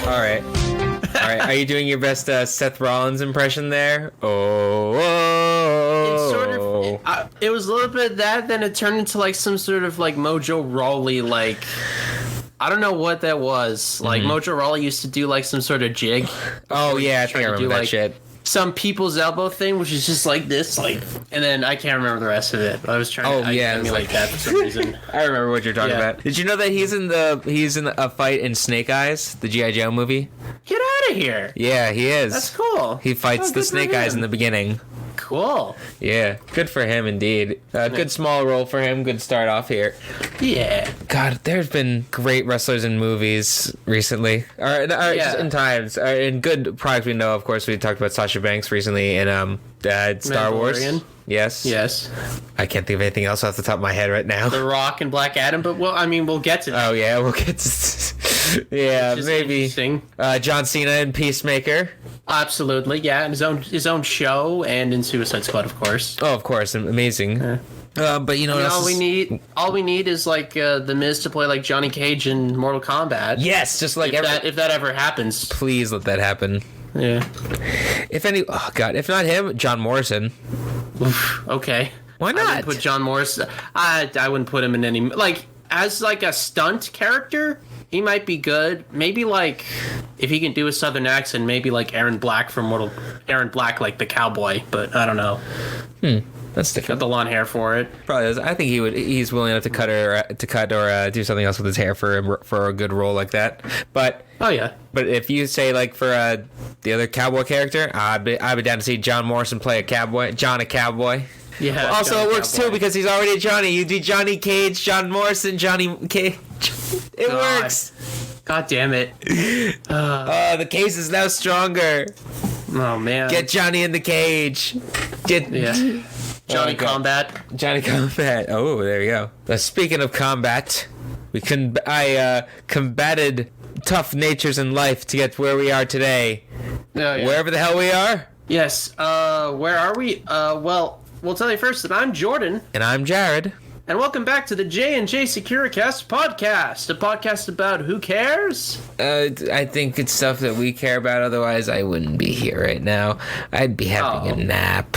All right. All right. Are you doing your best Seth Rollins impression there? It's sort of. It was a little bit of that, then it turned into like some sort of like Mojo Rawley, like. I don't know what that was. Like Mojo Rawley used to do like some sort of jig. Oh yeah, I think I remember that shit. Some people's elbow thing, which is just like this, like, and then I can't remember the rest of it. But I was trying to emulate that for some reason. I remember what you're talking about. Did you know that he's in a fight in Snake Eyes, the G.I. Joe movie? Get out of here! Yeah, he is. That's cool. He fights the Snake Eyes in the beginning. Cool. Yeah, good for him indeed. Good small role for him. Good start off here. Yeah. God, there's been great wrestlers in movies recently, or just in times. In good products we know, of course, we talked about Sasha Banks recently in Star Wars. Yes. I can't think of anything else off the top of my head right now. The Rock and Black Adam, but we'll get to that. Oh yeah, we'll get to. Yeah, maybe. John Cena in Peacemaker. Absolutely, yeah, and his own show, and in Suicide Squad, of course. Oh, of course, amazing. But you know, all we need is like the Miz to play like Johnny Cage in Mortal Kombat. Yes, just like if that ever happens. Please let that happen. Yeah. If not him, John Morrison. Okay. Why not? I wouldn't put John Morrison. I wouldn't put him in any like as like a stunt character. He might be good. Maybe like if he can do a southern accent, maybe like Aaron Black like the cowboy. But I don't know. That's different. Got the long hair for it. Probably is. I think he's willing enough to cut or do something else with his hair for a good role like that. But But if you say like for the other cowboy character, I'd be down to see John Morrison play a cowboy. John a cowboy. Yeah. Also, it works too because he's already a Johnny. You do Johnny Cage, John Morrison, Johnny Cage. It works. God damn it. The case is now stronger. Oh man. Get Johnny in the cage. Johnny Combat. Johnny Combat. Oh, there you go. Speaking of combat, I combated tough natures in life to get where we are today. Oh, yeah. Wherever the hell we are. Yes. Where are we? Well, we'll tell you first that I'm Jordan. And I'm Jared. And welcome back to the J+J SecuriCast podcast, a podcast about who cares? I think it's stuff that we care about, otherwise I wouldn't be here right now. I'd be having a nap.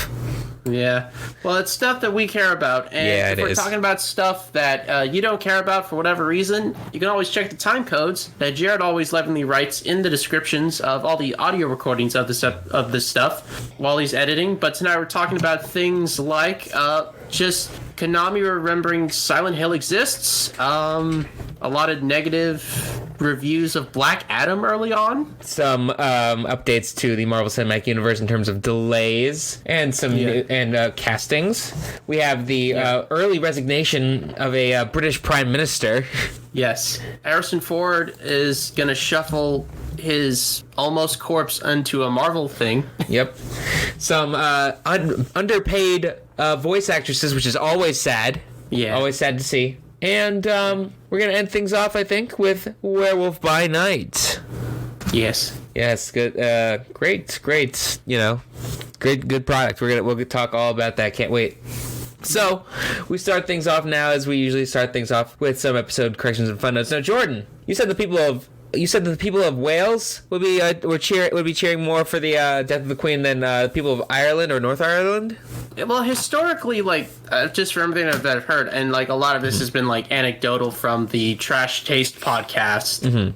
Yeah. Well, it's stuff that we care about. And if we're talking about stuff that you don't care about for whatever reason, you can always check the time codes that Jared always lovingly writes in the descriptions of all the audio recordings of this stuff while he's editing. But tonight we're talking about things like just Konami remembering Silent Hill exists, a lot of negative reviews of Black Adam early on, some updates to the Marvel Cinematic Universe in terms of delays and some castings. We have the early resignation of a British Prime Minister. Yes, Harrison Ford is gonna shuffle his almost corpse onto a Marvel thing. Yep. Some underpaid voice actresses, which is always sad. Yeah. Always sad to see. And we're going to end things off, I think, with Werewolf By Night. Yes. Yes, good. Great. You know, good product. We'll talk all about that. Can't wait. So, we start things off now as we usually start things off with some episode corrections and fun notes. Now, Jordan, you said the people of Wales would be cheering more for the death of the Queen than the people of Ireland or North Ireland. Well, historically, like just from everything that I've heard, and like a lot of this has been like anecdotal from the Trash Taste podcast,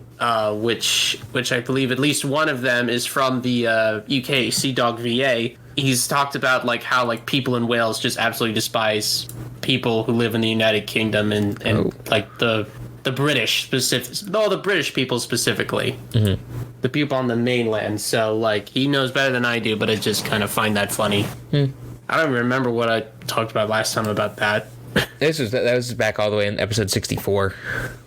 which I believe at least one of them is from the UK, Sea Dog VA. He's talked about like how like people in Wales just absolutely despise people who live in the United Kingdom and like the British the British people specifically, the people on the mainland. So like he knows better than I do, but I just kind of find that funny. I don't even remember what I talked about last time about that. That was back all the way in episode 64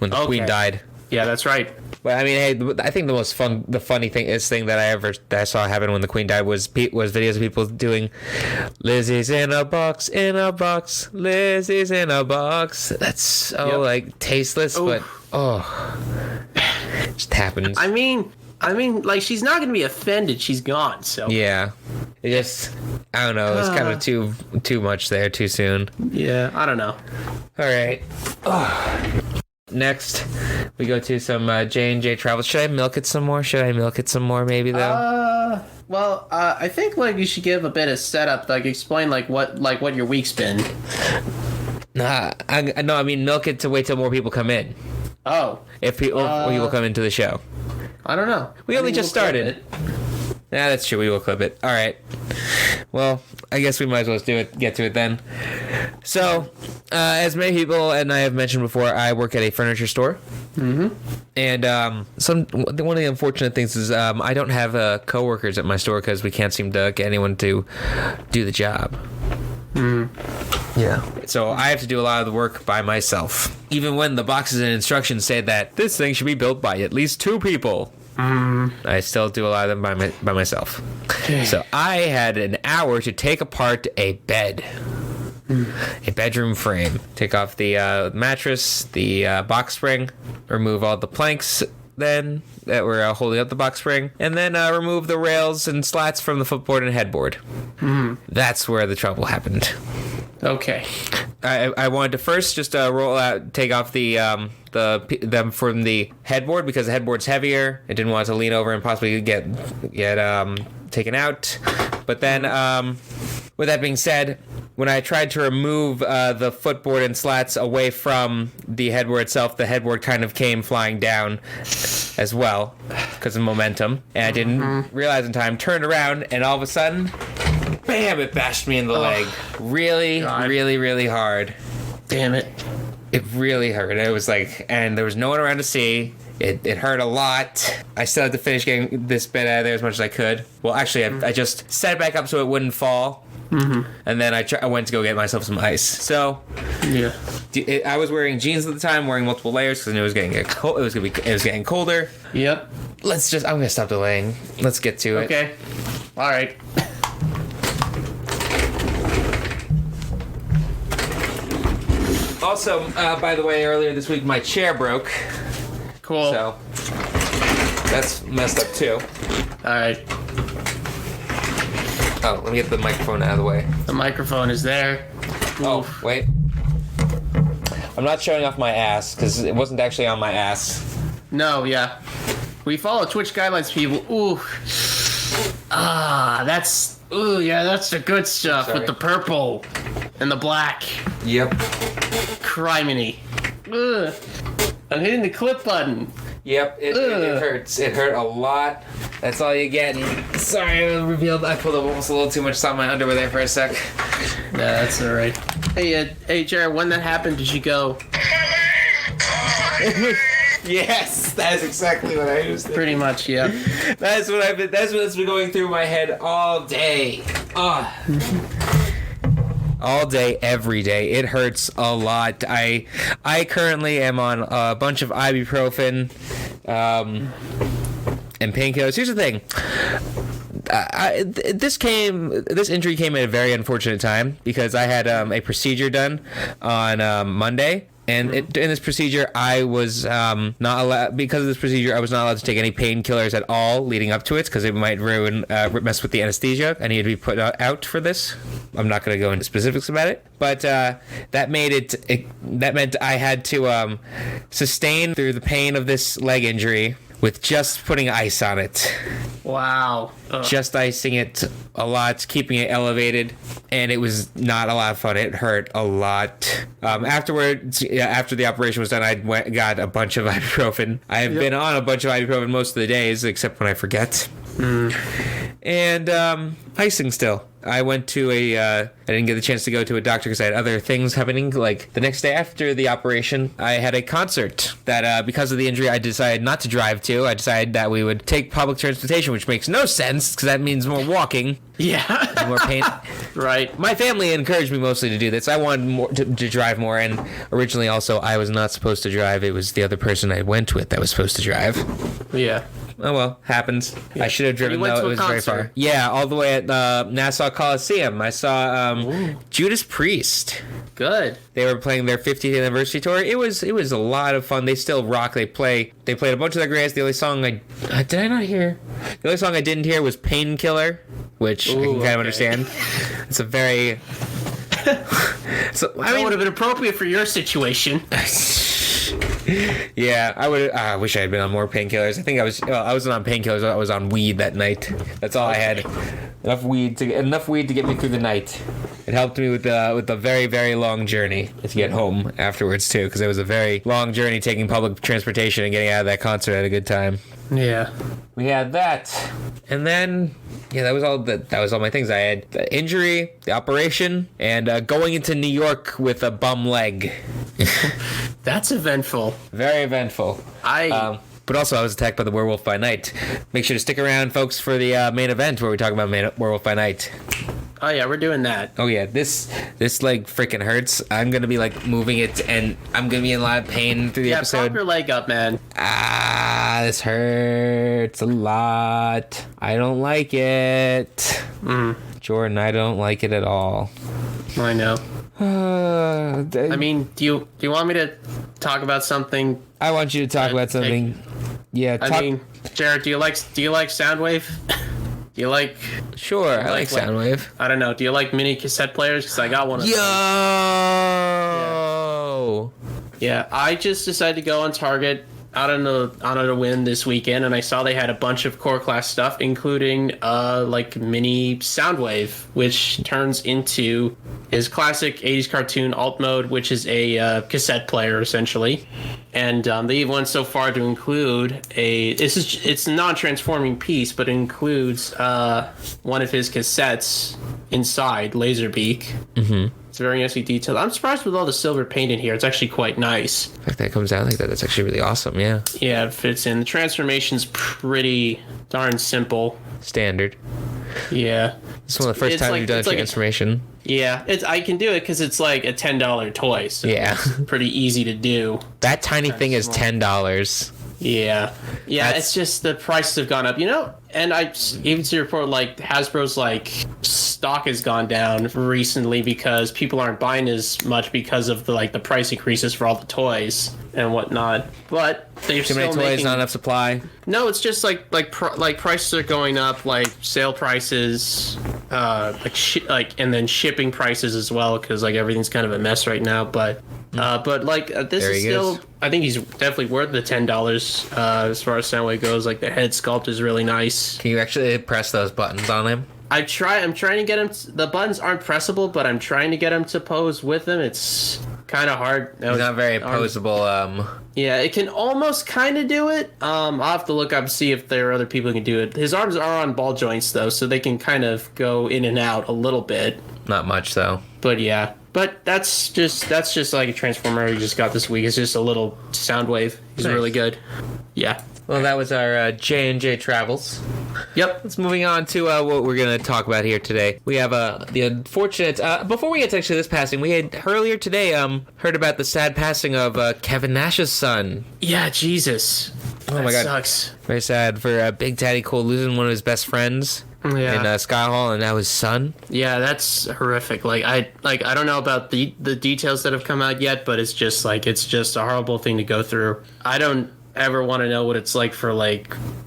when the Queen died. Yeah, that's right. But I mean, hey, I think the funny thing that I saw happen when the Queen died was videos of people doing "Lizzie's in a box, Lizzie's in a box." That's so like tasteless, but it just happens. I mean, like she's not gonna be offended. She's gone. So yeah, it just I don't know. It's kind of too much there too soon. Yeah, I don't know. All right. next we go to some J+J Travels. Should I milk it some more? Maybe though. Well, I think like you should give a bit of setup, like explain what your week's been. I mean milk it to wait till more people come in. Oh, if people come into the show. I don't know. We only just started. Yeah, that's true. We will clip it. All right. Well, I guess we might as well get to it then. So, as many people and I have mentioned before, I work at a furniture store. Mm-hmm. And one of the unfortunate things is I don't have coworkers at my store because we can't seem to get anyone to do the job. Yeah. So I have to do a lot of the work by myself. Even when the boxes and instructions say that this thing should be built by at least 2 people. I still do a lot of them by myself. So I had an hour to take apart a bed. A bedroom frame. Take off the mattress, the box spring, remove all the planks then that were holding up the box spring, and then remove the rails and slats from the footboard and headboard. That's where the trouble happened. Okay. I wanted to first just take off them from the headboard because the headboard's heavier. I didn't want it to lean over and possibly get taken out. But then, with that being said, when I tried to remove the footboard and slats away from the headboard itself, the headboard kind of came flying down as well because of momentum. And I didn't realize in time, turned around, and all of a sudden, bam, it bashed me in the leg. Really, God. Really, really hard. Damn it. It really hurt. It was like, and there was no one around to see. It hurt a lot. I still had to finish getting this bed out of there as much as I could. Well, actually, I just set it back up so it wouldn't fall. And then I went to go get myself some ice. So, yeah, I was wearing jeans at the time, wearing multiple layers because I knew it was getting cold. It was getting colder. Yep. I'm gonna stop delaying. Let's get to it. Okay. All right. Also, by the way, earlier this week my chair broke. Cool. So that's messed up too. All right. Oh, let me get the microphone out of the way. The microphone is there. Oh, wait. I'm not showing off my ass because it wasn't actually on my ass. No, yeah. We follow Twitch guidelines, people. Ooh. That's the good stuff. Sorry. With the purple and the black. Yep. Criminy. Ugh. I'm hitting the clip button. Yep, it hurts. It hurt a lot. That's all you get. Sorry, I pulled up almost a little too much stuff in my underwear there for a sec. Yeah, that's alright. Hey, Jared, when that happened, did you go? Yes, that is exactly what I was thinking. Pretty much, yeah. That's what's been going through my head all day. All day, every day. It hurts a lot. I currently am on a bunch of ibuprofen and painkillers. Here's the thing. This injury came at a very unfortunate time because I had a procedure done on Monday. And in this procedure, I was not allowed, because of this procedure, I was not allowed to take any painkillers at all leading up to it because it might mess with the anesthesia. I needed to be put out for this. I'm not going to go into specifics about it, but that meant I had to sustain through the pain of this leg injury with just putting ice on it. Wow. Just icing it a lot, keeping it elevated, and it was not a lot of fun. It hurt a lot. Afterwards, after the operation was done, I got a bunch of ibuprofen. I have been on a bunch of ibuprofen most of the days, except when I forget. And icing still. I went to I didn't get the chance to go to a doctor because I had other things happening. Like the next day after the operation, I had a concert that because of the injury, I decided not to drive to. I decided that we would take public transportation, which makes no sense because that means more walking. Yeah. More pain. Right. My family encouraged me mostly to do this. I wanted to drive more, and originally also I was not supposed to drive. It was the other person I went with that was supposed to drive. Yeah. Oh well, happens. Yeah. I should have driven though. It was very far. Yeah, all the way at Nassau Coliseum. I saw Judas Priest. Good. They were playing their 50th anniversary tour. It was a lot of fun. They still rock. They played a bunch of their greats. The only song I didn't hear was Painkiller, which I can kind of understand. It's a very that would have been appropriate for your situation. Yeah, I wish I had been on more painkillers. I think I wasn't on painkillers. I was on weed that night. That's all I had. Enough weed to get me through the night. It helped me with the very, very long journey to get home afterwards too, because it was a very long journey taking public transportation and getting out of that concert at a good time. Yeah. We had that, and then that was all my things. I had the injury, the operation, and going into New York with a bum leg. That's eventful. Very eventful. But also, I was attacked by the Werewolf by Night. Make sure to stick around, folks, for the main event where we talk about Werewolf by Night. Oh yeah, we're doing that. Oh yeah, this leg freaking hurts. I'm gonna be like moving it, and I'm gonna be in a lot of pain through the episode. Yeah, prop your leg up, man. This hurts a lot. I don't like it. Jordan, I don't like it at all. I know. I mean, do you want me to talk about something? I want you to talk about something. Yeah. I mean, Jared, do you like Soundwave? Do you like? Sure, I like Soundwave. I don't know. Do you like mini cassette players? Because I got one of them. Yeah, I just decided to go on Target out on a whim this weekend, and I saw they had a bunch of core class stuff, including like mini Soundwave, which turns into his classic 80s cartoon alt mode, which is a cassette player essentially. And they even went so far to include it's a non-transforming piece, but it includes one of his cassettes inside, Laserbeak. Mm-hmm. It's very nicely detailed. I'm surprised with all the silver paint in here. It's actually quite nice. The fact that it comes out like that, that's actually really awesome, yeah. Yeah, it fits in. The transformation's pretty darn simple. Standard. Yeah. It's one of the first times you've done a transformation. I can do it because it's like a $10 toy. So it's pretty easy to do. That tiny thing is $10. Yeah. It's just the prices have gone up, and I even see a report like Hasbro's like stock has gone down recently because people aren't buying as much because of the price increases for all the toys and whatnot. But they're too many toys, not enough supply. No, it's just like prices are going up, like sale prices, and then shipping prices as well, because like everything's kind of a mess right now. But this is still, I think he's definitely worth the $10 as far as Soundwave goes. Like the head sculpt is really nice. Can you actually press those buttons on him? I'm trying to get him. The buttons aren't pressable, but I'm trying to get him to pose with them. It's kind of hard. He's not very posable. Yeah, it can almost kind of do it. I'll have to look up and see if there are other people who can do it. His arms are on ball joints though, so they can kind of go in and out a little bit. Not much though. But yeah. But that's just like a Transformer we just got this week. It's just a little Soundwave. He's really good. Yeah. Well, that was our J+J Travels. Yep. Let's moving on to what we're going to talk about here today. We have the unfortunate... before we get to actually this passing, we had earlier today heard about the sad passing of Kevin Nash's son. Yeah, Jesus. Oh my God. Sucks. Very sad for Big Daddy Cole losing one of his best friends. In Sky Hall, and now his son. Yeah, that's horrific. I don't know about the details that have come out yet, but it's just a horrible thing to go through. I don't ever want to know what it's like for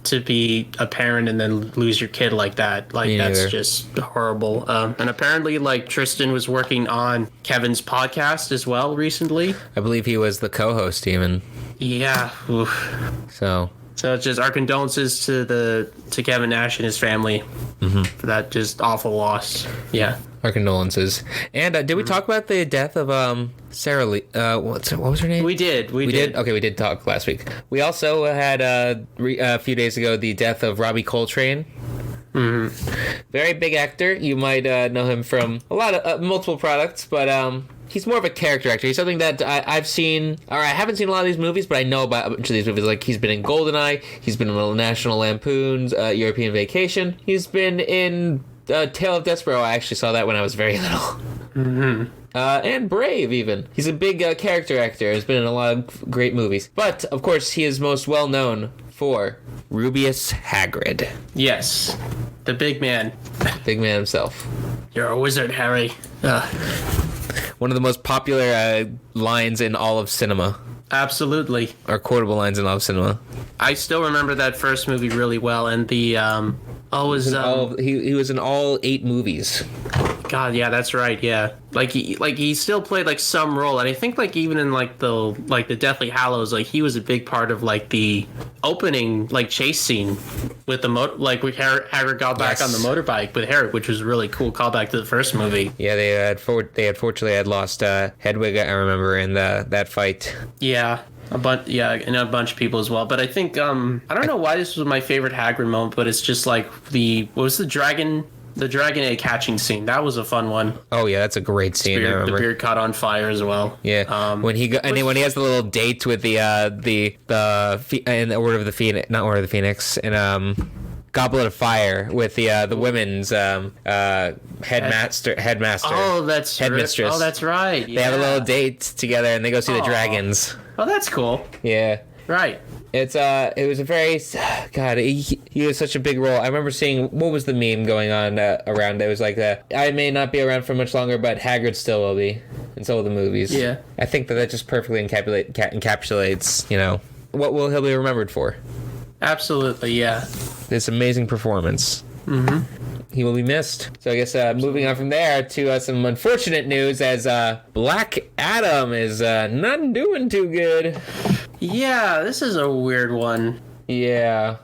to be a parent and then lose your kid like that. That's just horrible. And apparently Tristen was working on Kevin's podcast as well recently. I believe he was the co-host even. Yeah. Oof. So it's just our condolences to Kevin Nash and his family for that just awful loss. Yeah. Our condolences. And did we talk about the death of Sarah Lee? What was her name? We did. We did. Okay, we did talk last week. We also had a few days ago the death of Robbie Coltraine. Mm-hmm. Very big actor. You might know him from a lot of multiple products, but he's more of a character actor. He's something that I've seen, or I haven't seen a lot of these movies, but I know about a bunch of these movies. Like he's been in GoldenEye, he's been in National Lampoon's European Vacation, he's been in Tale of Despereaux. I actually saw that when I was very little. Mm-hmm. And Brave, even. He's a big character actor. He's been in a lot of great movies. But, of course, he is most well known for Rubeus Hagrid. Yes. The big man. Big man himself. You're a wizard, Harry. One of the most popular lines in all of cinema. Absolutely. Or quotable lines in all of cinema. I still remember that first movie really well, and the... he was in all 8 movies. God, yeah, that's right. Yeah, he still played like some role, and I think like even in like the Deathly Hallows, like he was a big part of like the opening like chase scene with the like when Hagrid got back on the motorbike with Harry, which was a really cool callback to the first movie. Yeah, they had fortunately had lost Hedwig, I remember, in that fight. Yeah. And a bunch of people as well. But I think I don't know why this was my favorite Hagrid moment, but it's just like what was the dragon egg hatching scene? That was a fun one. Oh yeah, that's a great scene. I remember. The beard caught on fire as well. Yeah, when he has the little date with the in the Order of the Phoenix, not Order of the Phoenix, and Goblet of Fire with the women's headmaster. Oh, that's headmistress. Oh, that's right. Yeah. They have a little date together and they go see the dragons. Oh, that's cool. Yeah. Right. It was a very, God, he was such a big role. I remember seeing, what was the meme going on around? It was like, I may not be around for much longer, but Hagrid still will be. And so will the movies. Yeah. I think that just perfectly encapsulates, what will he be remembered for. Absolutely, yeah. This amazing performance. Mm-hmm. He will be missed. So I guess moving on from there to some unfortunate news, as Black Adam is not doing too good. Yeah, this is a weird one. Yeah.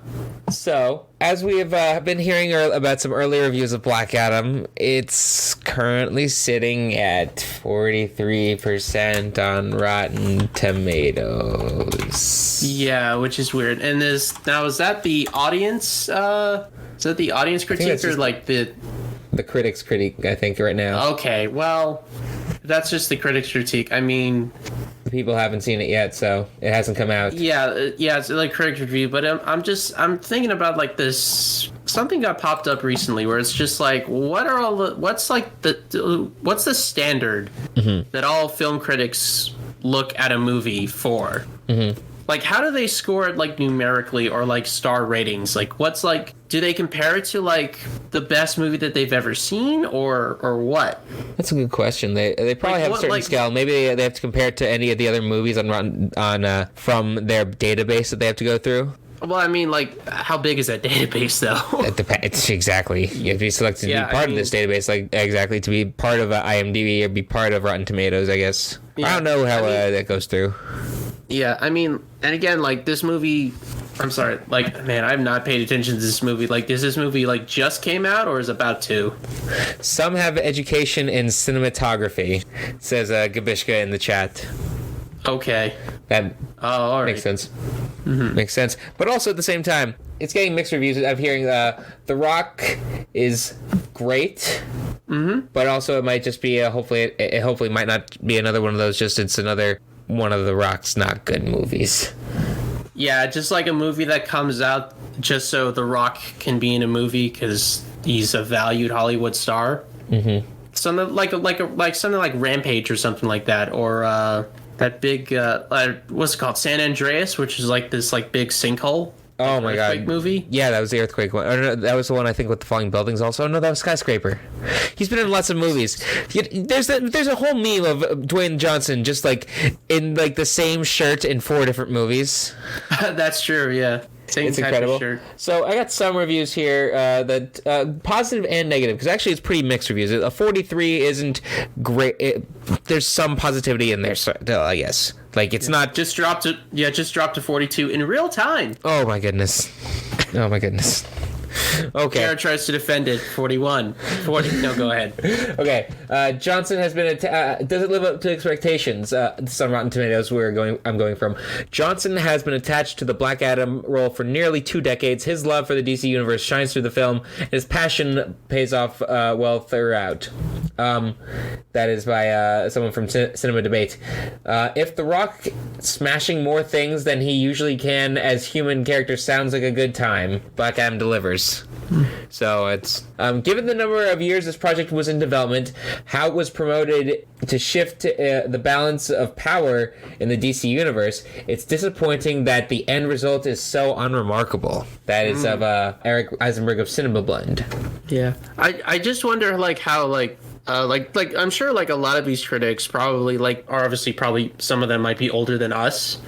So, as we have been hearing about some early reviews of Black Adam, it's currently sitting at 43% on Rotten Tomatoes. Yeah, which is weird. And is that the audience? Is that the audience critique or like the critics' critique? I think right now. Okay, well, that's just the critics' critique. I mean, people haven't seen it yet, so it hasn't come out. Yeah, it's like critics review, but I'm thinking about like this. Something got popped up recently where it's just like, what's the standard that all film critics look at a movie for? Mm-hmm. Like, how do they score it, like, numerically or, like, star ratings? Like, what's, like, do they compare it to, like, the best movie that they've ever seen or what? That's a good question. They probably have a certain scale. Maybe they have to compare it to any of the other movies from their database that they have to go through. Well, I mean, like, how big is that database, though? It depends. Exactly. You have to be selected to be part of this database, like, exactly, to be part of IMDb or be part of Rotten Tomatoes, I guess. Yeah, I don't know how that goes through. Yeah, I mean, and again, like, this movie, I'm sorry, like, man, I've not paid attention to this movie. Like, does this movie, like, just came out or is about to? Some have education in cinematography, says Gabishka in the chat. Okay. That all right. Makes sense. Mm-hmm. Makes sense. But also at the same time, it's getting mixed reviews. I'm hearing The Rock is great. Mm-hmm. But also it might just be it hopefully might not be another one of those, just it's another one of The Rock's not good movies. Yeah, just like a movie that comes out just so The Rock can be in a movie because he's a valued Hollywood star. Mm-hmm. Something like something like Rampage or something like that, or that big what's it called, San Andreas, which is like this like big sinkhole. Oh my god! Movie? Yeah, that was the earthquake one. Or no, that was the one I think with the falling buildings. Also, no, that was Skyscraper. He's been in lots of movies. There's a whole meme of Dwayne Johnson just like in like the same shirt in 4 different movies. That's true. Yeah. It's incredible. So I got some reviews here that positive and negative, because actually it's pretty mixed reviews. A 43 isn't great. There's some positivity in there, I guess. Like it's not just dropped to 42 in real time. Oh my goodness. Okay. Jared tries to defend it. 41. 40. No, go ahead. Okay. Johnson has been does it live up to expectations? This is on Rotten Tomatoes. I'm going from. Johnson has been attached to the Black Adam role for nearly 2 decades. His love for the DC universe shines through the film, and his passion pays off well throughout. That is by someone from Cinema Debate. If The Rock smashing more things than he usually can as human character sounds like a good time, Black Adam delivers. So it's given the number of years this project was in development, how it was promoted to shift the balance of power in the DC universe, it's disappointing that the end result is so unremarkable. That is of Eric Eisenberg of Cinema Blend. Yeah, I just wonder like how like like I'm sure like a lot of these critics probably like are obviously probably some of them might be older than us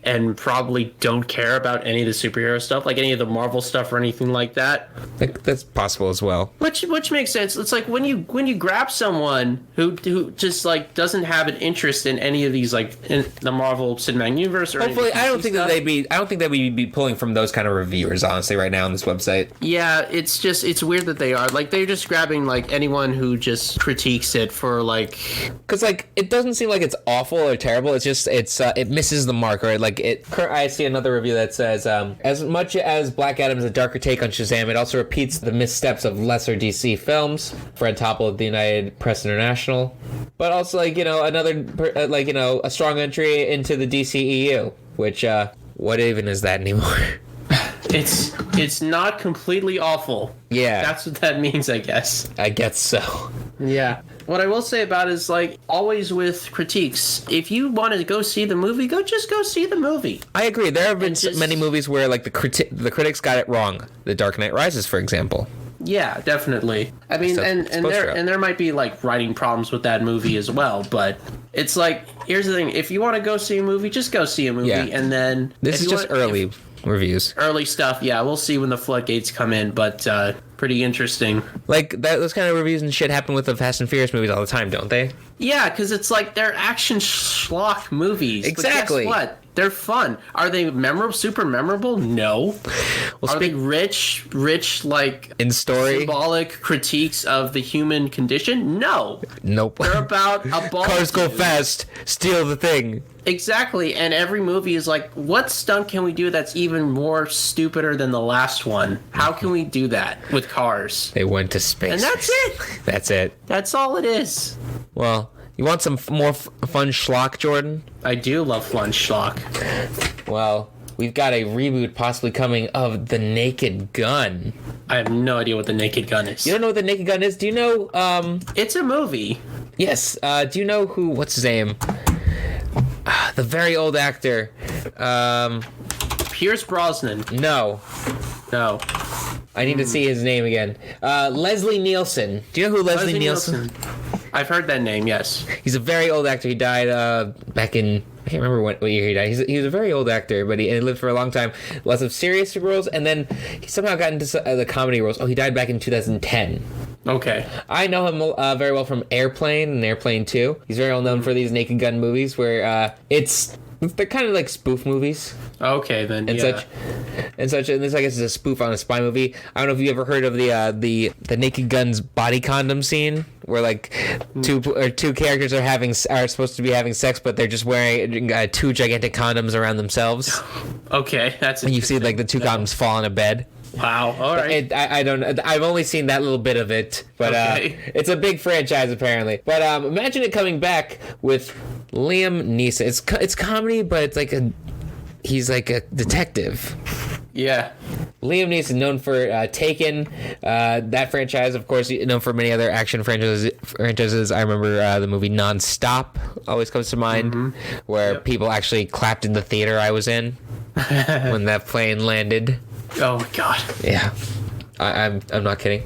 and probably don't care about any of the superhero stuff, like any of the Marvel stuff or anything like that. That's possible as well. Which makes sense. It's like when you grab someone who just like doesn't have an interest in any of these like in the Marvel Cinematic Universe or hopefully I don't think that we'd be pulling from those kind of reviewers honestly right now on this website. Yeah, it's weird that they are like they're just grabbing like anyone who just critiques it for like because like it doesn't seem like it's awful or terrible. It's just it misses the mark, right? Like I see another review that says as much as Black Adam is a darker take on Shazam, it also repeats the missteps of lesser DC films. Fred Topple of the United Press International, but also like another like a strong entry into the DCEU, which what even is that anymore? It's not completely awful. Yeah. That's what that means, I guess. I guess so. Yeah. What I will say about it is, like, always with critiques, if you want to go see the movie, just go see the movie. I agree. There have been many movies where, like, the critics got it wrong. The Dark Knight Rises, for example. Yeah, definitely. I mean, So, and there might be, like, writing problems with that movie as well, but it's like, here's the thing. If you want to go see a movie, just go see a movie, and then... This is just early reviews. Early stuff, yeah. We'll see when the floodgates come in, but pretty interesting. Like, those kind of reviews and shit happen with the Fast and Furious movies all the time, don't they? Yeah, because it's like they're action schlock movies. Exactly. But guess what? They're fun. Are they memorable? Super memorable? No. Well, are they rich, like in story, symbolic critiques of the human condition? No. Nope. They're about a ball. Cars go fast. Steal the thing. Exactly, and every movie is like, what stunt can we do that's even more stupider than the last one? How can we do that with cars? They went to space. And that's it. That's it. That's all it is. Well, you want some more fun schlock, Jordan? I do love fun schlock. Well, we've got a reboot possibly coming of The Naked Gun. I have no idea what The Naked Gun is. You don't know what The Naked Gun is? Do you know, It's a movie. Yes, do you know what's his name? The very old actor. Pierce Brosnan. No. I need to see his name again. Leslie Nielsen. Do you know who Leslie Nielsen? I've heard that name, yes. He's a very old actor. He died back in... I can't remember what year he died. He was a very old actor, but he lived for a long time. Lots of serious roles, and then he somehow got into the comedy roles. Oh, he died back in 2010. Okay. I know him very well from Airplane and Airplane 2. He's very well known for these Naked Gun movies where they're kind of like spoof movies. Okay, then, and such. And this, I guess, is a spoof on a spy movie. I don't know if you ever heard of the Naked Gun's body condom scene, where like two characters are supposed to be having sex, but they're just wearing two gigantic condoms around themselves. Okay, that's. And you see like the two condoms fall on a bed. Wow. All right. I don't. I've only seen that little bit of it, but it's a big franchise apparently. But imagine it coming back with Liam Neeson. It's comedy, but it's like he's like a detective. Yeah. Liam Neeson, known for Taken, that franchise, of course, known for many other action franchises. I remember the movie Non-Stop always comes to mind, where people actually clapped in the theater I was in when that plane landed. Oh my god. Yeah. I'm not kidding.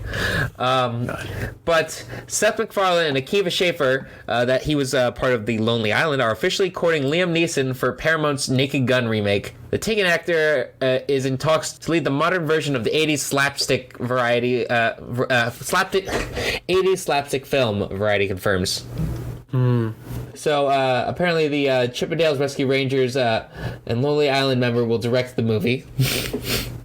But Seth MacFarlane and Akiva Schaffer, that he was part of the Lonely Island, are officially courting Liam Neeson for Paramount's Naked Gun remake. The Taken actor is in talks to lead the modern version of the 80s slapstick variety, 80s slapstick film, Variety confirms. So apparently the Chippendales Rescue Rangers and Lonely Island member will direct the movie.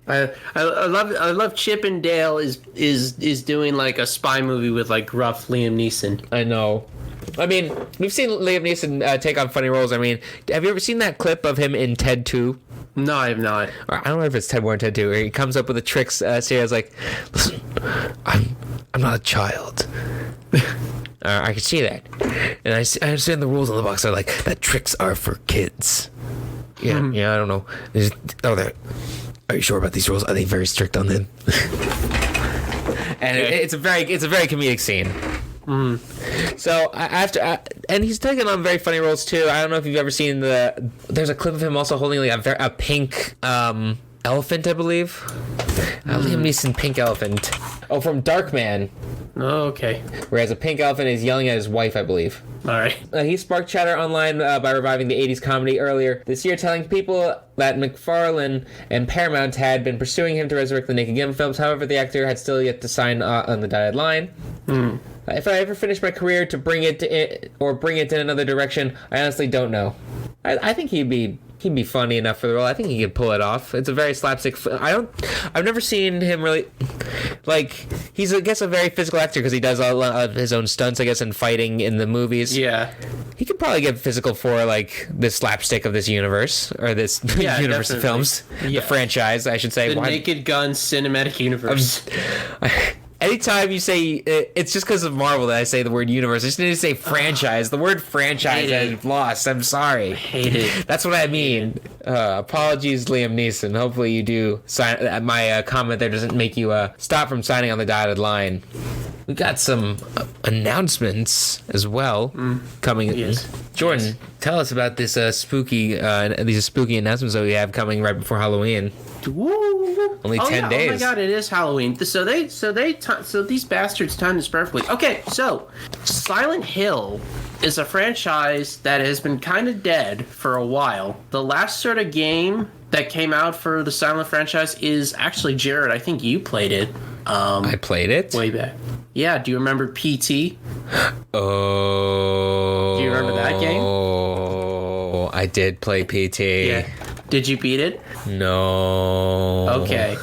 I love Chip and Dale is doing like a spy movie with like gruff Liam Neeson. I know. I mean, we've seen Liam Neeson take on funny roles. I mean, have you ever seen that clip of him in Ted 2? No, I have not. I don't know if it's Ted 1 or Ted 2, where he comes up with a tricks series like, listen, I'm not a child. I can see that. And I understand the rules on the box are like, that tricks are for kids. Yeah, I don't know. Are you sure about these rules? Are they very strict on them? And it's a very comedic scene. So and he's taking on very funny roles too. I don't know if you've ever seen there's a clip of him also holding like a pink elephant, I believe. Liam Neeson pink elephant. Oh, from Darkman, Oh, okay. where he has a pink elephant and he's yelling at his wife, I believe. All right. He sparked chatter online by reviving the 80s comedy earlier this year, telling people that McFarlane and Paramount had been pursuing him to resurrect the Naked Gun films. However, the actor had still yet to sign on the dotted line. If I ever finish my career to bring it in another direction, I honestly don't know. I think he'd be funny enough for the role. I think he could pull it off. It's a very slapstick. I've never seen him really, like, he's, I guess, a very physical actor because he does a lot of his own stunts, I guess, and fighting in the movies. Yeah. He could probably get physical for, like, the slapstick of this universe, or this universe of films. Yeah. The franchise, I should say. The Naked Gun cinematic universe. Anytime you say, it's just because of Marvel that I say the word universe. I just need to say franchise. The word franchise I've lost. I'm sorry. I hate it. That's what I mean. Apologies, Liam Neeson. Hopefully you do sign. My comment there doesn't make you stop from signing on the dotted line. We got some announcements as well coming. Yes. Jordan, tell us about this these spooky announcements that we have coming right before Halloween. Woo. Only 10 days. Oh my god, it is Halloween. So these bastards timed this perfectly. Okay, so Silent Hill is a franchise that has been kind of dead for a while. The last sort of game that came out for the Silent franchise is actually, Jared, I think you played it. I played it way back. Yeah, do you remember PT? Oh. Do you remember that game? Oh, I did play PT. Yeah. Did you beat it? No. Okay.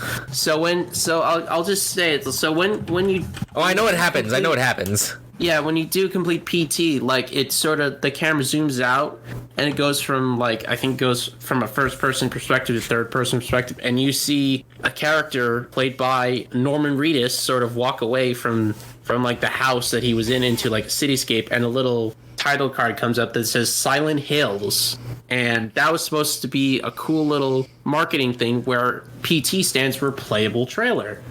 I'll just say it. So when you I know what happens. I know what happens. Yeah, when you do complete PT, like, it's sort of, the camera zooms out and it goes from, like, I think goes from a first person perspective to third person perspective, and you see a character played by Norman Reedus sort of walk away from like the house that he was into like a cityscape, and a little title card comes up that says Silent Hills. And that was supposed to be a cool little marketing thing where PT stands for playable trailer,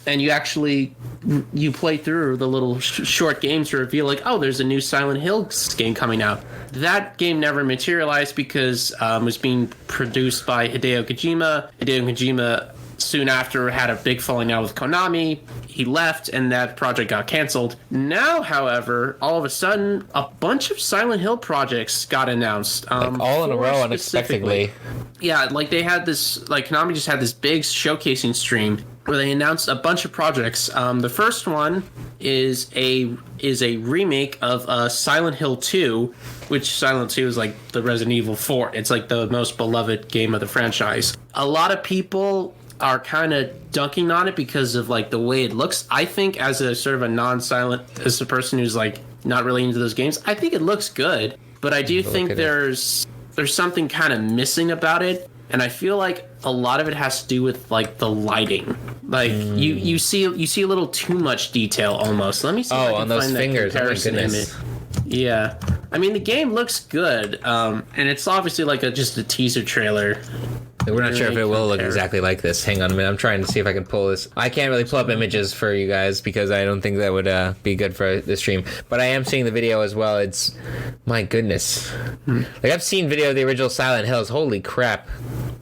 and you play through the little short games to reveal, like, oh, there's a new Silent Hills game coming out. That game never materialized because it was being produced by Hideo Kojima. Hideo Kojima soon after had a big falling out with Konami. He left and that project got canceled. Now, however, all of a sudden, a bunch of Silent Hill projects got announced. All in a row, unexpectedly. Yeah, like they had this, like Konami just had this big showcasing stream where they announced a bunch of projects. The first one is a remake of Silent Hill 2, which Silent 2 is like the Resident Evil 4. It's like the most beloved game of the franchise. A lot of people are kind of dunking on it because of like the way it looks. I think as a sort of a non-silent, as a person who's like not really into those games, I think it looks good, but I do think there's something kind of missing about it, and I feel like a lot of it has to do with like the lighting. Like you see a little too much detail almost. Let me see if I can on those find fingers. that comparison image. Yeah, I mean the game looks good, and it's obviously like just a teaser trailer. We're not sure if it will look exactly like this. Hang on a minute. I'm trying to see if I can pull this. I can't really pull up images for you guys because I don't think that would be good for the stream. But I am seeing the video as well. It's, my goodness. Like, I've seen video of the original Silent Hills. Holy crap.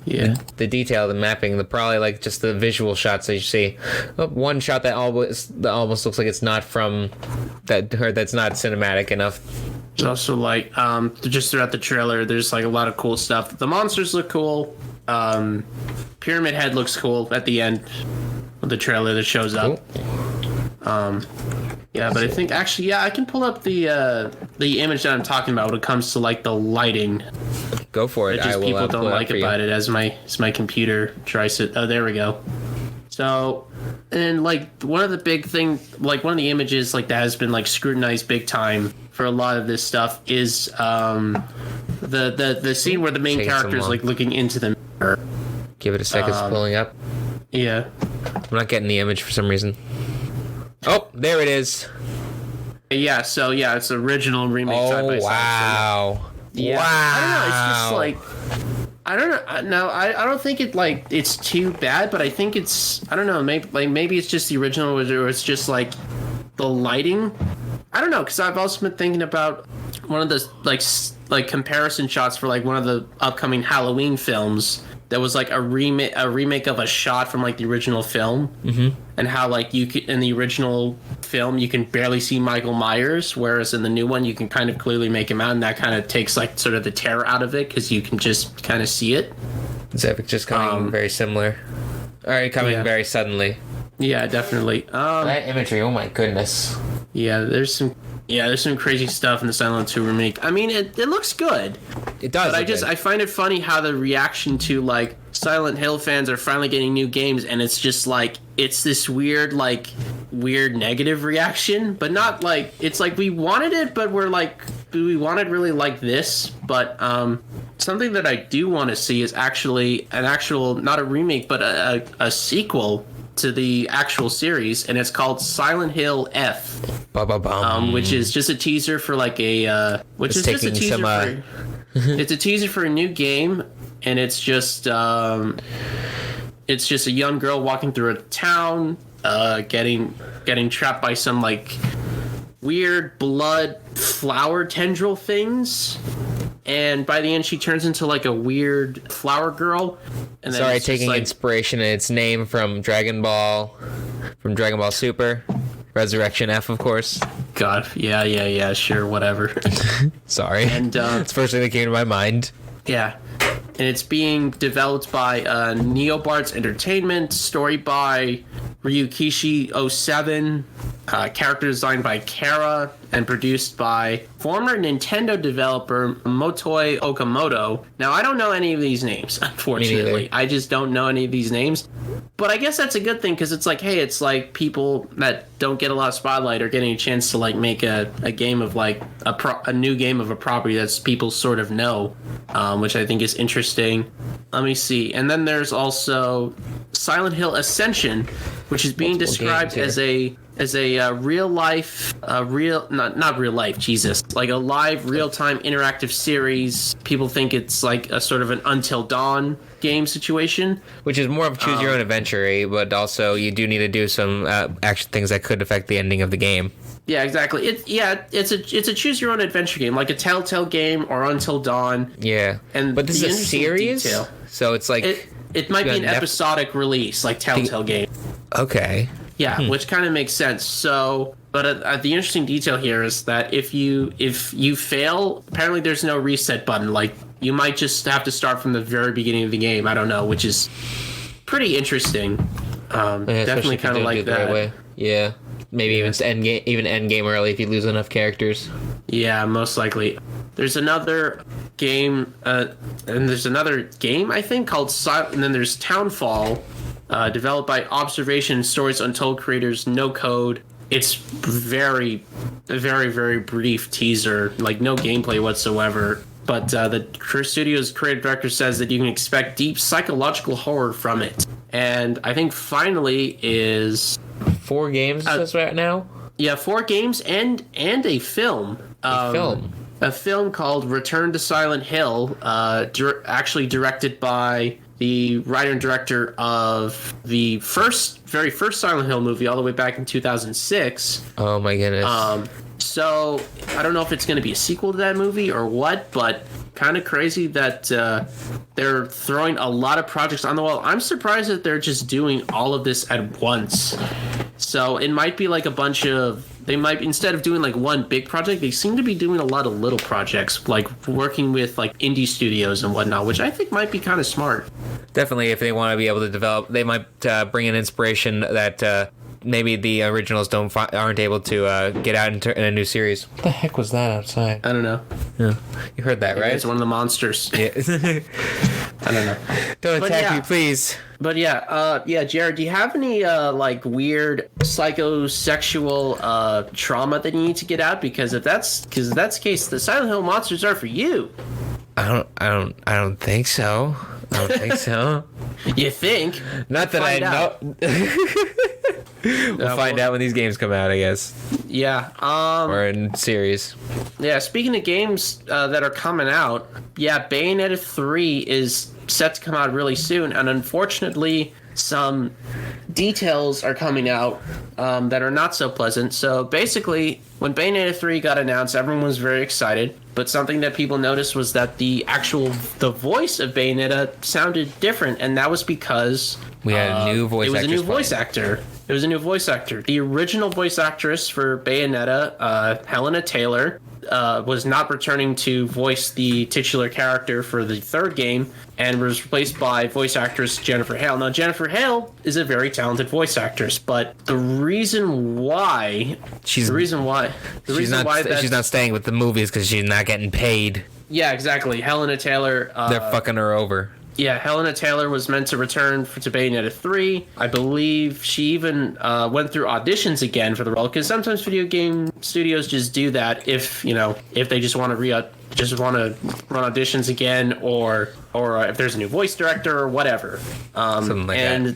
Yeah. The detail, the mapping, probably like just the visual shots that you see. One shot that almost looks like it's not from that's not cinematic enough. It's also like just throughout the trailer, there's like a lot of cool stuff. The monsters look cool. Pyramid Head looks cool at the end of the trailer that shows up. Cool. Yeah, but I think actually, I can pull up the image that I'm talking about when it comes to like the lighting. Go for it. Just people don't like about it as my computer tries to. Oh, there we go. So, and like one of the big thing, like one of the images like that has been like scrutinized big time for a lot of this stuff is the scene where the main character is like looking into the mirror. Give it a second, it's pulling up. Yeah. I'm not getting the image for some reason. Oh, there it is. Yeah, so yeah, it's original remake side by side. Wow. Yeah. Wow. I don't know, it's just like I don't know. No, I don't think it's too bad, but I think it's, I don't know, maybe it's just the original or it's just like the lighting. I don't know, because I've also been thinking about one of the like comparison shots for like one of the upcoming Halloween films there was like a remake of a shot from like the original film, and how like you could, in the original film you can barely see Michael Myers, whereas in the new one you can kind of clearly make him out, and that kind of takes like sort of the terror out of it because you can just kind of see it. Is that just coming very similar? Or coming very suddenly? Yeah, definitely. That imagery, oh my goodness. Yeah, there's some crazy stuff in the Silent Hill 2 remake. I mean, it looks good. It does. But I find it funny how the reaction to like Silent Hill fans are finally getting new games, and it's just like it's this weird negative reaction, but not like it's like we wanted it, but we're like we wanted really like this. But something that I do want to see is actually an actual, not a remake, but a sequel to the actual series, and it's called Silent Hill F, which is just a teaser for like a it's a teaser for a new game, and it's just a young girl walking through a town, getting trapped by some like weird blood flower tendril things. And by the end, she turns into like a weird flower girl. And then taking inspiration in its name from Dragon Ball Super, Resurrection F, of course. God, yeah, sure, whatever. Sorry, and it's the first thing that came to my mind. Yeah, and it's being developed by Neobards Entertainment, story by Ryukishi07, character designed by Kara, and produced by former Nintendo developer Motoi Okamoto. Now, I don't know any of these names, unfortunately. I just don't know any of these names. But I guess that's a good thing, because it's like, hey, it's like people that don't get a lot of spotlight are getting a chance to like make a game of like a new game of a property that's people sort of know, which I think is interesting. Let me see. And then there's also Silent Hill Ascension, which is being described as a real life, not real life, Jesus, like a live real time interactive series. People think it's like a sort of an Until Dawn game situation, which is more of choose your own adventure, but also you do need to do some action things that could affect the ending of the game. Yeah, exactly. It's a choose your own adventure game, like a Telltale game or Until Dawn. Yeah, but this is a series, so it's like it might be an episodic release, like Telltale game. Okay. Yeah, which kind of makes sense. So, but the interesting detail here is that if you fail, apparently there's no reset button. Like, you might just have to start from the very beginning of the game. I don't know, which is pretty interesting. Definitely kind of like that. Right way. Yeah, maybe even end game early if you lose enough characters. Yeah, most likely. There's another game, I think, called Silent. And then there's Townfall. Developed by Observation Stories Untold creators No Code. It's very, very, very brief teaser, like no gameplay whatsoever. But the studio's creative director says that you can expect deep psychological horror from it. And I think finally is 4 games right now. Yeah, 4 games and a film. A film called Return to Silent Hill, actually directed by the writer and director of the very first Silent Hill movie all the way back in 2006. Oh my goodness. So I don't know if it's going to be a sequel to that movie or what, but kind of crazy that they're throwing a lot of projects on the wall. I'm surprised that they're just doing all of this at once. So it might be like a bunch of... They might, instead of doing like one big project, they seem to be doing a lot of little projects, like working with like indie studios and whatnot, which I think might be kind of smart. Definitely, if they want to be able to develop, they might bring in inspiration that maybe the originals aren't able to get out in a new series. What the heck was that outside? I don't know. Yeah, you heard that, right? It's one of the monsters. Yeah. I don't know. Don't attack me, please. But Jared, do you have any like weird psychosexual trauma that you need to get out? Because if that's the case, the Silent Hill monsters are for you. I don't think so. You think? Not that I know. We'll find out when these games come out, I guess. Yeah. Or in series. Yeah, speaking of games that are coming out, Bayonetta 3 is set to come out really soon, and unfortunately some details are coming out that are not so pleasant. So basically, when Bayonetta 3 got announced, everyone was very excited. But something that people noticed was that the voice of Bayonetta sounded different, and that was because we had a new voice actor. It was a new voice actor. It was a new voice actor. The original voice actress for Bayonetta, Helena Taylor, was not returning to voice the titular character for the third game, and was replaced by voice actress Jennifer Hale. Now, Jennifer Hale is a very talented voice actress, but the reason why she's not staying with the movies because she's not getting paid. Yeah, exactly. Helena Taylor. They're fucking her over. Yeah, Helena Taylor was meant to return to Bayonetta 3. I believe she even went through auditions again for the role, because sometimes video game studios just do that if they just want to run auditions again, or if there's a new voice director or whatever. Something like that.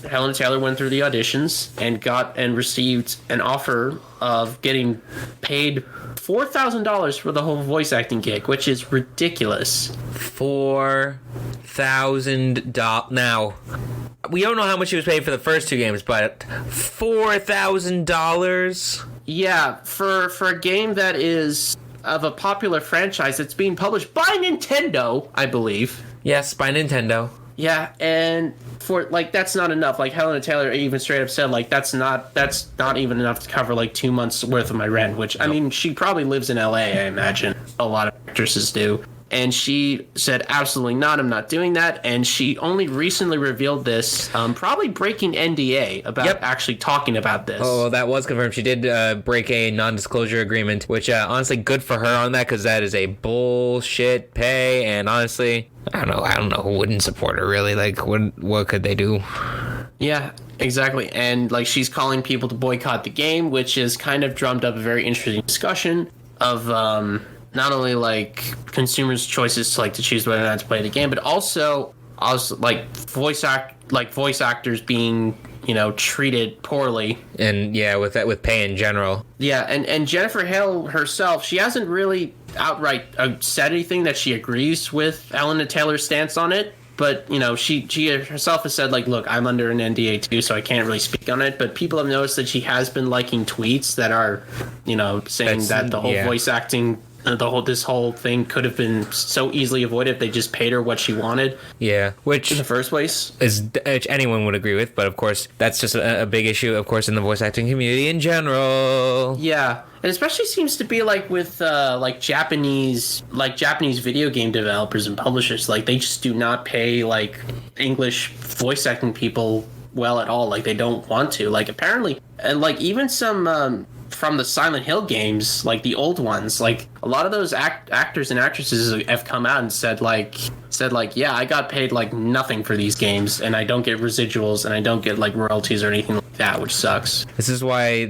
Helena Taylor went through the auditions and received an offer of getting paid $4,000 for the whole voice acting gig, which is ridiculous. $4,000. Now, we don't know how much she was paid for the first two games, but $4,000? Yeah, for a game that is of a popular franchise that's being published by Nintendo, I believe. Yes, by Nintendo. Yeah, and for that's not enough. Like Helena Taylor even straight up said, that's not even enough to cover 2 months worth of my rent. Which I mean, she probably lives in LA. I imagine a lot of actresses do. And she said, absolutely not, I'm not doing that. And she only recently revealed this, probably breaking NDA about actually talking about this. Oh, that was confirmed. She did break a non-disclosure agreement, which honestly, good for her on that, because that is a bullshit pay. And honestly, I don't know who wouldn't support her, really. What could they do? Yeah, exactly. And she's calling people to boycott the game, which has kind of drummed up a very interesting discussion of not only consumers' choices to choose whether or not to play the game, but also voice actors being treated poorly. And yeah, with pay in general. Yeah, and Jennifer Hale herself, she hasn't really outright said anything that she agrees with Helena Taylor's stance on it. But, she herself has said, look, I'm under an NDA too, so I can't really speak on it. But people have noticed that she has been liking tweets that are, saying that the whole voice acting, this whole thing could have been so easily avoided if they just paid her what she wanted. Yeah, which in the first place which anyone would agree with. But of course, that's just a big issue, of course, in the voice acting community in general. Yeah. And especially seems to be with Japanese video game developers and publishers. They just do not pay English voice acting people well at all. They don't want to. Apparently, and even some from the Silent Hill games, the old ones, a lot of those actors and actresses have come out and said yeah, I got paid nothing for these games, and I don't get residuals, and I don't get royalties or anything like that, which sucks. This is why a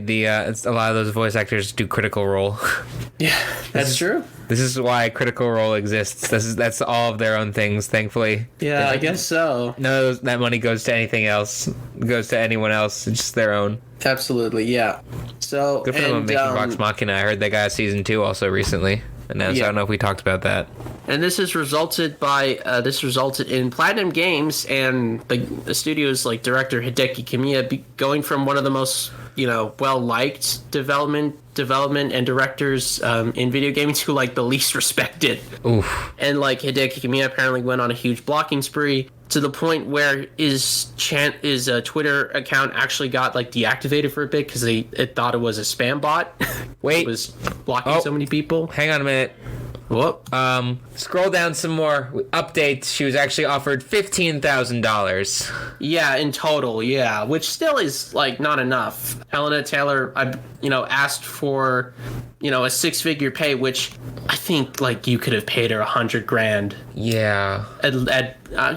lot of those voice actors do Critical Role. Yeah, that's true. This is why Critical Role exists. That's all of their own things, thankfully. Yeah, I guess so. None of that money goes to anything else. It goes to anyone else. It's just their own. Absolutely, yeah. So good for them on making Vox Machina. I heard they got a season 2 also recently. And so I don't know if we talked about that. And this has resulted in Platinum Games and the studio's director Hideki Kamiya going from one of the most well-liked development and directors in video gaming to the least respected. Oof. And Hideki Kamiya apparently went on a huge blocking spree to the point where his Twitter account actually got deactivated for a bit because it thought it was a spam bot. Wait, it was blocking so many people. Hang on a minute. Whoop. Scroll down some more updates. She was actually offered $15,000. Yeah, in total, yeah, which still is not enough. Helena Taylor, asked for, a six-figure pay, which I think you could have paid her $100,000. Yeah.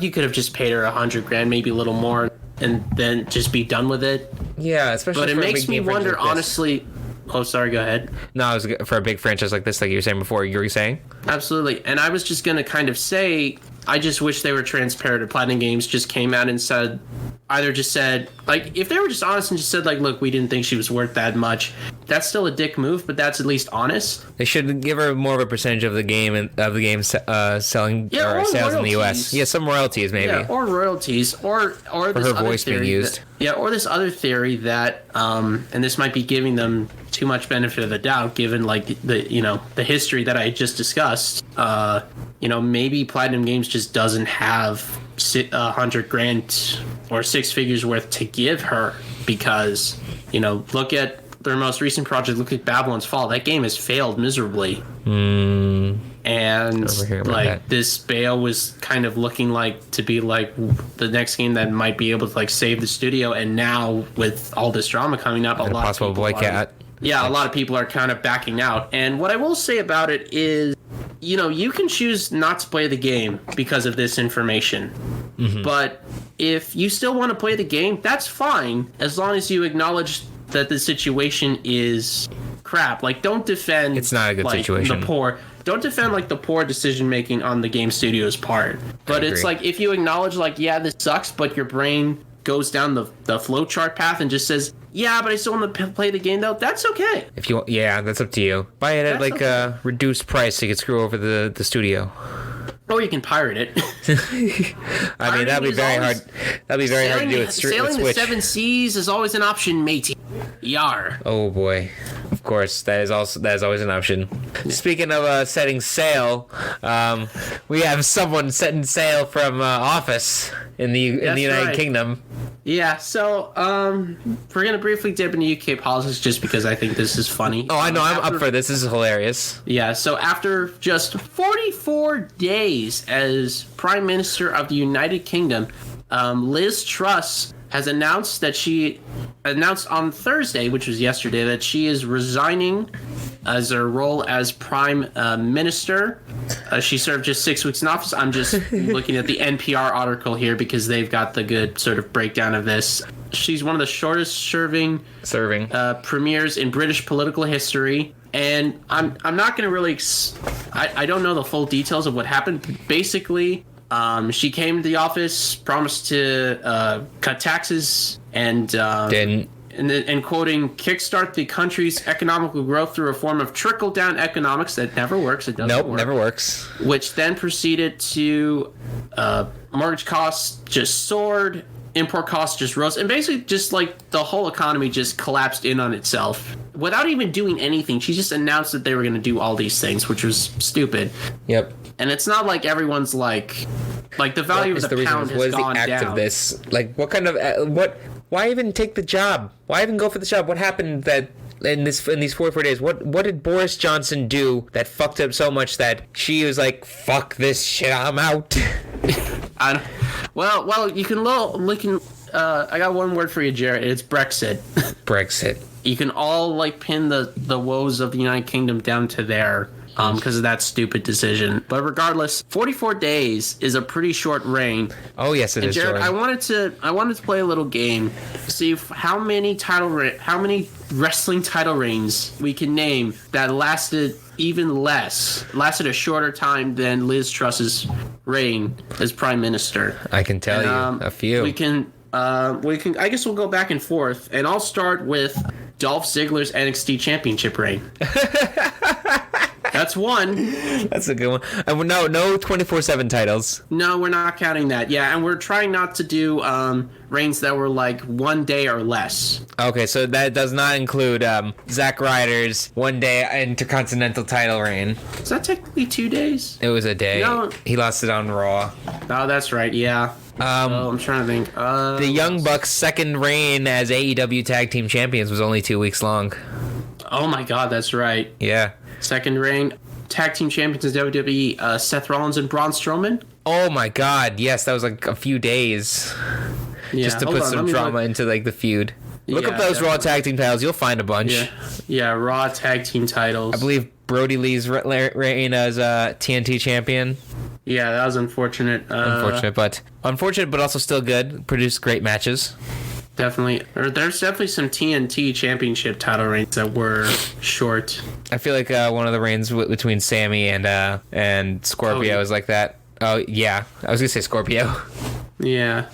You could have just paid her $100,000, maybe a little more, and then just be done with it. Yeah, especially. But it makes me wonder, honestly. Oh, sorry, go ahead. No, I was for a big franchise like this, like you were saying before. You were saying? Absolutely. And I was just going to kind of say, I just wish they were transparent. Platinum Games just came out and said, either just said, like, if they were just honest and just said, like, look, we didn't think she was worth that much, that's still a dick move, but that's at least honest. They should give her more of a percentage of the game selling or sales in the U.S. Yeah, some royalties maybe. Yeah, or royalties, or for this her other voice being theory used. or this other theory that, and this might be giving them too much benefit of the doubt, given like the history that I just discussed. Maybe Platinum Games just doesn't have $100,000 or six figures worth to give her, because look at their most recent project. Look at Babylon's Fall. That game has failed miserably. And like this Bayo was kind of looking like to be like the next game that might be able to like save the studio, and now with all this drama coming up, a lot of people a lot of people are kind of backing out. And what I will say about it is, you can choose not to play the game because of this information. But if you still want to play the game, that's fine, as long as you acknowledge that the situation is crap. Like, don't defend it's not a good situation. Don't defend like the poor decision making on the game studio's part. But it's like, if you acknowledge like, yeah, this sucks, but your brain goes down the flowchart path and just says, yeah, but I still want to play the game though, that's okay. If you that's up to you. Buy it at a reduced price so you can screw over the studio. Or you can pirate it. I mean, that'd be very hard. That'd be very hard to do with Switch. Sailing the seven seas is always an option, matey. Yar. Oh boy. Of course, that is always an option. Yeah. Speaking of setting sail, we have someone setting sail from Office in the United Kingdom. Yeah, so we're gonna briefly dip into UK politics just because I think this is funny. Oh, I know, I'm up for this. This is hilarious. Yeah, so after just 44 days as Prime Minister of the United Kingdom, Liz Truss has announced on Thursday, which was yesterday, that she is resigning as her role as Prime Minister. She served just 6 weeks in office. I'm just looking at the NPR article here because they've got the good sort of breakdown of this. She's one of the shortest serving premiers in British political history. And I'm not going to really... I don't know the full details of what happened. But basically... she came to the office, promised to cut taxes, and didn't. And quoting, kickstart the country's economical growth through a form of trickle-down economics that never works. It doesn't work. Never works. Which then proceeded to mortgage costs just soared, import costs just rose, and basically just like the whole economy just collapsed in on itself without even doing anything. She just announced that they were going to do all these things, which was stupid. Yep. And it's not like everyone's like the value of the pound has gone down. What is the act of this? Like, what kind of why even take the job? Why even go for the job? What happened that in these 44 days? What did Boris Johnson do that fucked up so much that she was like, fuck this shit, I'm out? Well, you can I got one word for you, Jared. It's Brexit. Brexit. You can all like pin the woes of the United Kingdom down to there. Because of that stupid decision. But regardless, 44 days is a pretty short reign. Oh yes, it is. Jared, I wanted to play a little game, see how many wrestling title reigns we can name that lasted a shorter time than Liz Truss's reign as Prime Minister. I can tell you a few. We can. I guess we'll go back and forth, and I'll start with Dolph Ziggler's NXT Championship reign. That's one. That's a good one. And no 24/7 titles. No, we're not counting that. Yeah, and we're trying not to do reigns that were like 1 day or less. Okay, so that does not include Zack Ryder's 1 day Intercontinental title reign. Is that technically 2 days? It was a day. No. He lost it on Raw. Oh, that's right. Yeah. I'm trying to think. The Young Bucks' second reign as AEW Tag Team Champions was only 2 weeks long. Oh my God, that's right. Yeah. Second reign, Tag Team Champions in WWE, Seth Rollins and Braun Strowman. Oh my God, yes, that was like a few days. Yeah, just to put some drama into like the feud. Look up those Raw Tag Team titles, you'll find a bunch. Yeah, Raw Tag Team titles. I believe Brody Lee's reign as TNT champion. Yeah, that was unfortunate. Unfortunate, but also still good. Produced great matches. Definitely. There's definitely some TNT championship title reigns that were short. I feel like one of the reigns between Sammy and Scorpio is like that. Oh, yeah. I was going to say Scorpio. Yeah.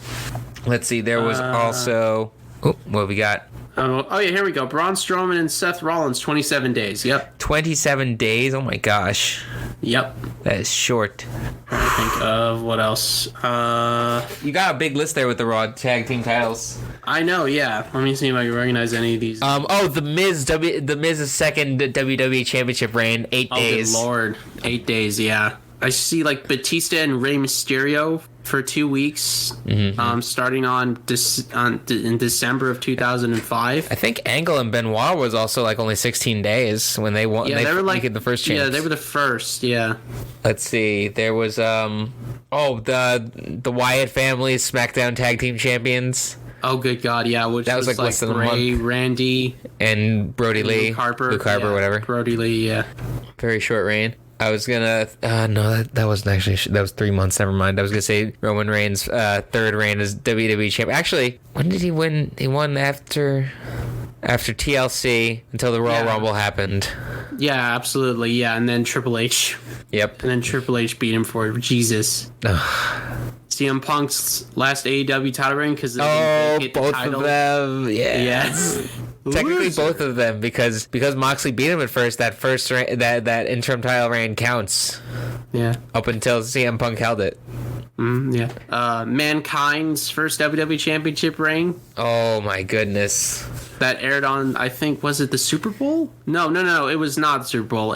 Let's see. There was also. Oh, what we got? Oh yeah, here we go. Braun Strowman and Seth Rollins, 27 days. Yep. 27 days. Oh my gosh. Yep. That is short. Trying to think of what else. You got a big list there with the Raw tag team titles. I know. Yeah. Let me see if I can recognize any of these. The Miz. The Miz's second WWE Championship reign. 8 days. Oh, good Lord. 8 days. Yeah. I see like Batista and Rey Mysterio for 2 weeks, starting in December of 2005. I think Angle and Benoit was also like only 16 days when they won. Yeah, they were like the first champs. Yeah, they were the first. Yeah. Let's see. There was the Wyatt family SmackDown Tag Team Champions. Oh, good God, yeah. Which that was like less than a month. Randy, and Brody Lee, Luke Harper, whatever. Brody Lee, yeah. Very short reign. I was gonna no, that wasn't actually, that was 3 months. Never mind. I was gonna say Roman Reigns' third reign as WWE champ. Actually, when did he win? He won after TLC until the Royal Rumble happened. Yeah, absolutely. Yeah, and then Triple H. Yep. And then Triple H beat him for Jesus. CM Punk's last AEW title reign because both of them. Yes. Technically, both of them because Moxley beat him at first. That interim title reign counts. Yeah. Up until CM Punk held it. Yeah. Mankind's first WWE Championship reign. Oh my goodness. That aired on, I think, was it the Super Bowl? No. It was not the Super Bowl.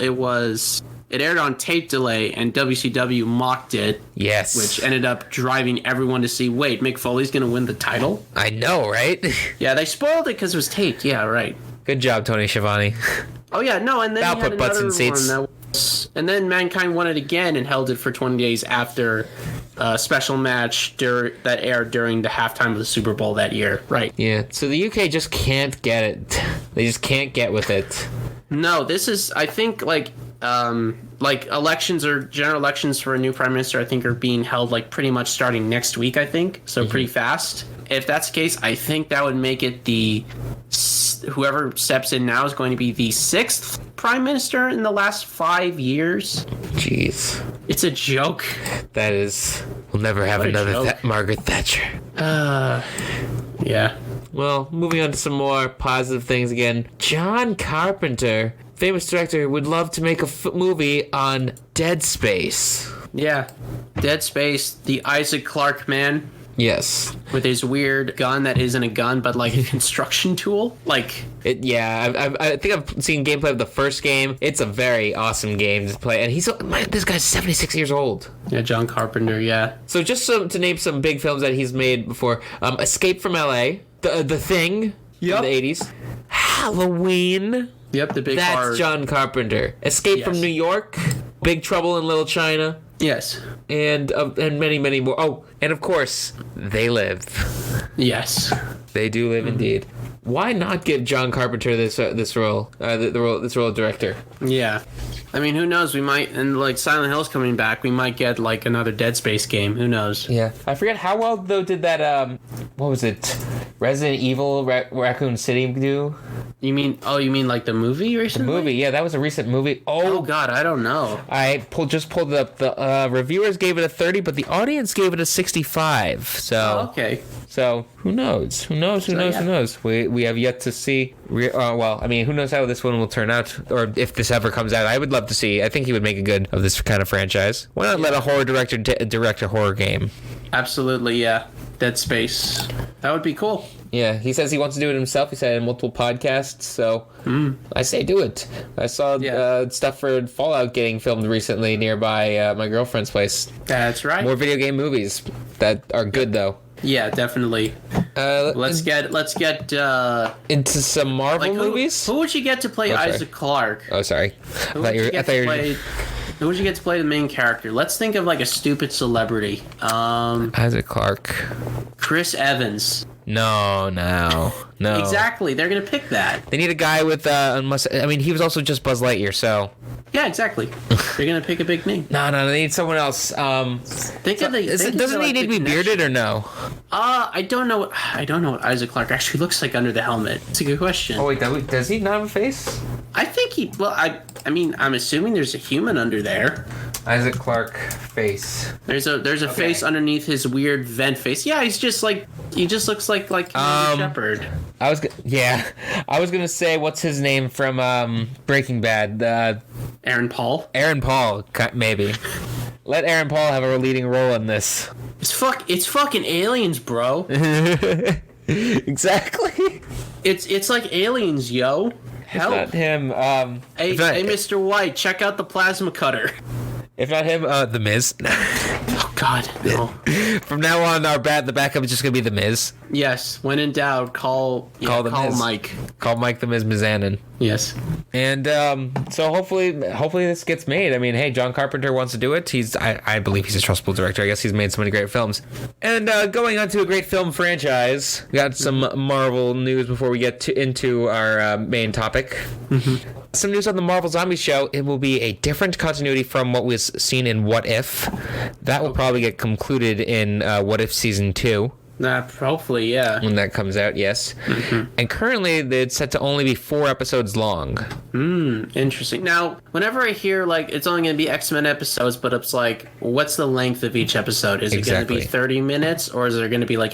It aired on tape delay, and WCW mocked it. Yes. Which ended up driving everyone to see, wait, Mick Foley's going to win the title? I know, right? Yeah, they spoiled it because it was taped. Yeah, right. Good job, Tony Schiavone. Oh, yeah, no, and then I'll put butts in seats. And then Mankind won it again and held it for 20 days after a special match that aired during the halftime of the Super Bowl that year. Right. Yeah, so the UK just can't get it. They just can't get with it. No, this is, I think, general elections for a new prime minister, I think, are being held like pretty much starting next week, I think. So pretty fast. If that's the case, I think that would make it whoever steps in now is going to be the 6th prime minister in the last 5 years. Jeez. It's a joke. That is, we'll never have another Margaret Thatcher. Yeah. Well, moving on to some more positive things again. John Carpenter, famous director, would love to make a movie on Dead Space. Yeah. Dead Space, the Isaac Clarke man. Yes. With his weird gun that isn't a gun, but like a construction tool. I think I've seen gameplay of the first game. It's a very awesome game to play. And this guy's 76 years old. Yeah, John Carpenter, yeah. So just to name some big films that he's made before. Escape from L.A., The Thing, in the 80s. Halloween. Yep, the big That's John Carpenter. Escape from New York. Big Trouble in Little China. Yes. And many, many more. Oh, and of course, They Live. Yes. They do live indeed. Why not give John Carpenter this role? This role of director. Yeah. I mean, who knows? We might, and like Silent Hill's coming back, we might get like another Dead Space game. Who knows? Yeah. I forget how well though did that what was it? Resident Evil Raccoon City do? You mean like the movie recently? The movie, yeah, that was a recent movie. Oh God, I don't know. I just pulled it up. The reviewers gave it a 30, but the audience gave it a 65. So okay. So who knows? Who knows? We have yet to see. Who knows how this one will turn out, or if this ever comes out. I would love to see. I think he would make a good of this kind of franchise. Why not let a horror director direct a horror game? Absolutely, yeah. Dead Space. That would be cool. Yeah, he says he wants to do it himself. He said in multiple podcasts, so I say do it. I saw stuff for Fallout getting filmed recently nearby my girlfriend's place. That's right. More video game movies that are good though. Yeah, definitely. Let's get into some Marvel movies. Who would you get to play Isaac Clarke? Oh, sorry. Who would you get to play the main character? Let's think of like a stupid celebrity. Isaac Clarke. Chris Evans. No. Exactly. They're gonna pick that. They need a guy with he was also just Buzz Lightyear, so. Yeah, exactly. They're gonna pick a big name. No, they need someone else. Doesn't he need to be bearded or no? I don't know. I don't know what Isaac Clarke actually looks like under the helmet. It's a good question. Oh wait, does he not have a face? I think he. Well, I'm assuming there's a human under there. Isaac Clarke face. There's a face underneath his weird vent face. Yeah, he just looks like Commander Shepard. I was gonna say, what's his name from Breaking Bad? Aaron Paul. Aaron Paul, maybe. Let Aaron Paul have a leading role in this. It's fucking aliens, bro. Exactly. It's like aliens, yo. Help. It's not him. Hey, Mr. White, check out the plasma cutter. If not him, The Miz. Oh God, no. From now on, the backup is just gonna be The Miz. Yes, when in doubt, call Miz. Mike. Call Mike the Miz Mizanin. Yes. And so hopefully this gets made. I mean, hey, John Carpenter wants to do it. I believe he's a trustable director. I guess he's made so many great films. And going on to a great film franchise, we got some Marvel news before we get into our main topic. Mm-hmm. Some news on the Marvel Zombie show. It will be a different continuity from what was seen in What If. That will probably get concluded in What If Season 2. Hopefully, yeah. When that comes out, yes. Mm-hmm. And currently, it's set to only be 4 episodes long. Interesting. Now, whenever I hear, like, it's only going to be X-Men episodes, but it's like, what's the length of each episode? Is it going to be 30 minutes, or is there going to be, like,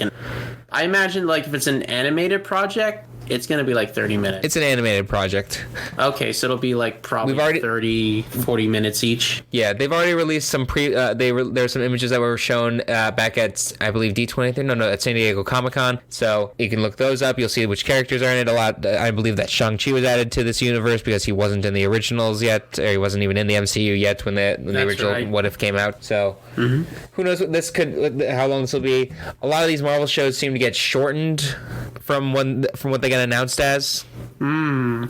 I imagine, like, if it's an animated project, it's going to be like 30 minutes. It's an animated project. Okay, so it'll be like probably 30, 40 minutes each. Yeah, they've already released some there's some images that were shown back at, I believe, D23. At San Diego Comic-Con. So you can look those up. You'll see which characters are in it a lot. I believe that Shang-Chi was added to this universe because he wasn't in the originals yet, or he wasn't even in the MCU yet when the original What If came out. So who knows what this how long this will be. A lot of these Marvel shows seem to get shortened from what they got announced as. But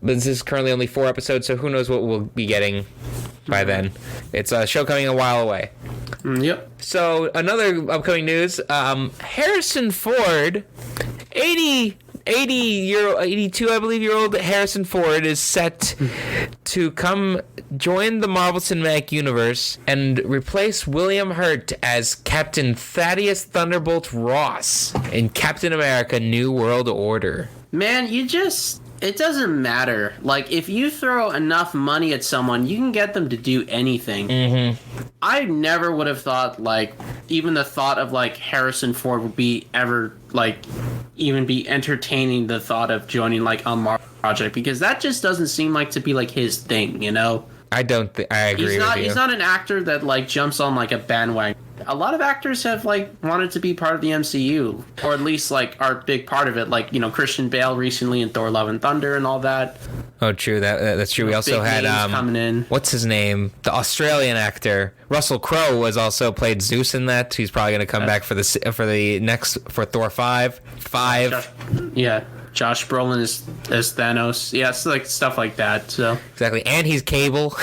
this is currently only 4 episodes, so who knows what we'll be getting by then. It's a show coming a while away. Yep. So another upcoming news, Harrison Ford, 82 I believe year old Harrison Ford is set to come join the Marvel Cinematic Universe and replace William Hurt as Captain Thaddeus Thunderbolt Ross in Captain America: New World Order. Man, it doesn't matter. Like, if you throw enough money at someone, you can get them to do anything. Mm-hmm. I never would have thought, like, even the thought of, like, Harrison Ford would be ever, like, even be entertaining the thought of joining, like, a Marvel project, because that just doesn't seem like to be, like, his thing, you know? I agree with you. He's not an actor that, like, jumps on, like, a bandwagon. A lot of actors have, like, wanted to be part of the MCU, or at least, like, are a big part of it. Like, you know, Christian Bale recently in Thor: Love and Thunder and all that. Oh, true. That's true. We also had coming in. What's his name? The Australian actor Russell Crowe was also played Zeus in that. He's probably going to come back for Thor 5. Josh Brolin as Thanos. Yeah, it's like stuff like that. So exactly, and he's Cable.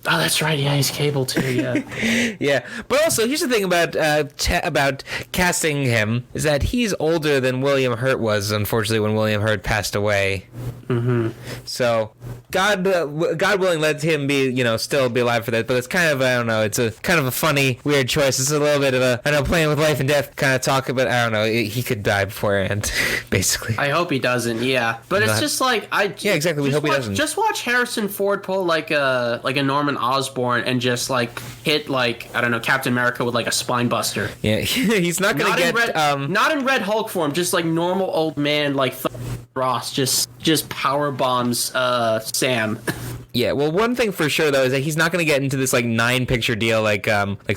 Oh, that's right. Yeah, he's Cable too. Yeah. Yeah, but also here's the thing about casting him is that he's older than William Hurt was. Unfortunately, when William Hurt passed away. Mm-hmm. So God willing, let him be still be alive for that. But it's kind of it's a kind of a funny, weird choice. It's a little bit of playing with life and death kind of talk. But I don't know. He could die beforehand, basically. I hope he doesn't. Yeah, but it's just like exactly. We hope he doesn't. Just watch Harrison Ford pull like a Norman Osborn and just like hit Captain America with like a spine buster. Yeah, he's not gonna not in Red Hulk form, just like normal old man like Ross just power bombs Sam. Yeah, well, one thing for sure though is that he's not going to get into this like 9-picture deal like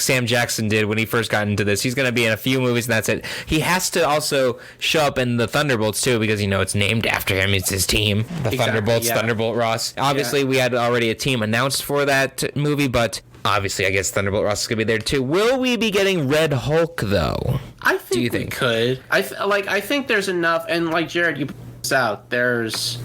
Sam Jackson did when he first got into this. He's going to be in a few movies and that's it. He has to also show up in the Thunderbolts too because it's named after him. It's his team, the Thunderbolts, yeah. Thunderbolt Ross. Obviously, we had already a team announced for that movie, but obviously, I guess Thunderbolt Ross is going to be there too. Will we be getting Red Hulk though? Do you think we could? I think there's enough, and like Jared, you out there's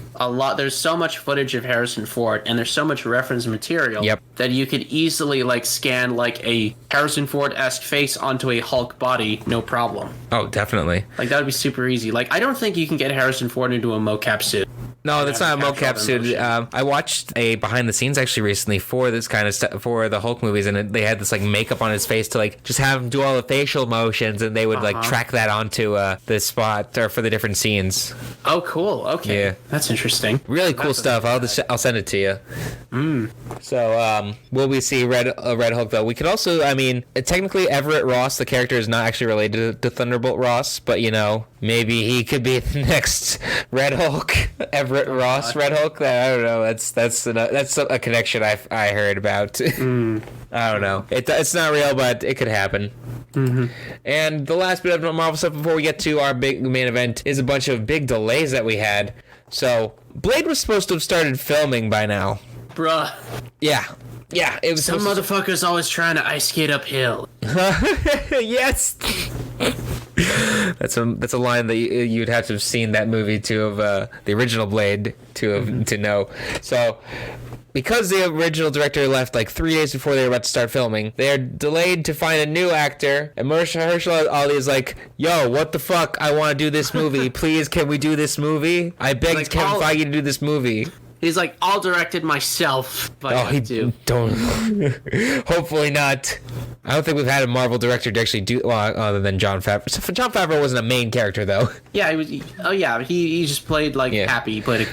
so much footage of Harrison Ford and there's so much reference material that you could easily like scan like a Harrison Ford-esque face onto a Hulk body, no problem. Oh, definitely. Like that would be super easy. Like I don't think you can get Harrison Ford into a mocap suit. No, that's not a mocap suit. I watched a behind the scenes actually recently for this kind of stuff for the Hulk movies, and they had this like makeup on his face to like just have him do all the facial motions, and they would like track that onto the spot or for the different scenes. Oh, cool. Okay, Yeah. that's interesting. Really cool stuff. I'll send it to you. So will we see Red Hulk though? We could also, I mean, technically Everett Ross, the character, is not actually related to Thunderbolt Ross, but you know, maybe he could be the next Red Hulk. Everett Ross, Red Hulk. I don't know. That's a connection I heard about. I don't know. It's not real, but it could happen. And the last bit of Marvel stuff before we get to our big main event is a bunch of big delays that we had. So Blade was supposed to have started filming by now. Bruh. Yeah, it was Some motherfuckers always trying to ice skate uphill. Yes. That's a line that you'd have to have seen that movie to have the original Blade to know. So because the original director left like 3 days before they were about to start filming, they are delayed to find a new actor. And Mahershala Ali is like, "Yo, what the fuck? I want to do this movie. Please, can we do this movie? I begged Kevin Feige to do this movie." He's like, I'll direct it myself. But don't. Hopefully not. I don't think we've had a Marvel director to actually do, well, other than Jon Favreau. So Jon Favreau wasn't a main character though. Yeah, he was. He just played like Happy. He played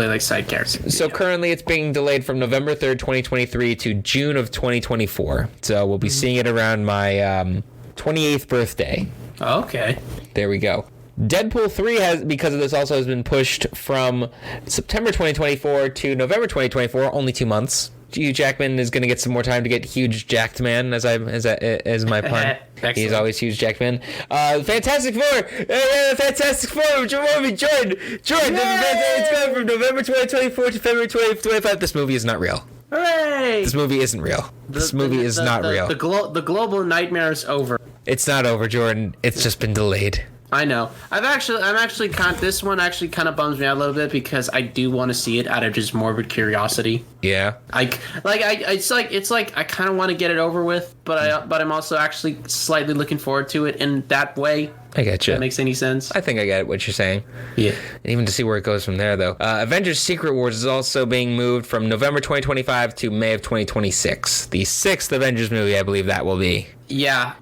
like side characters. So currently it's being delayed from November 3rd, 2023 to June of 2024. So we'll be seeing it around my 28th birthday. Okay. There we go. Deadpool 3 has, because of this, also has been pushed from September 2024 to November 2024, only 2 months. Hugh Jackman is going to get some more time to get huge jacked man, as my pun. He's always huge Jackman. Fantastic Four! Fantastic Four! Join! It's going from November 2024 to February 2025. This movie is not real. Hooray! This movie isn't real. This movie is not real. The global nightmare is over. It's not over, Jordan. It's just been delayed. I know. This one actually kind of bums me out a little bit because I do want to see it out of just morbid curiosity. Yeah. It's like I kind of want to get it over with, but I'm also actually slightly looking forward to it in that way. I get you. If that makes any sense. I think I get what you're saying. Yeah. And even to see where it goes from there, though. Avengers Secret Wars is also being moved from November 2025 to May of 2026. The 6th Avengers movie, I believe that will be. Yeah,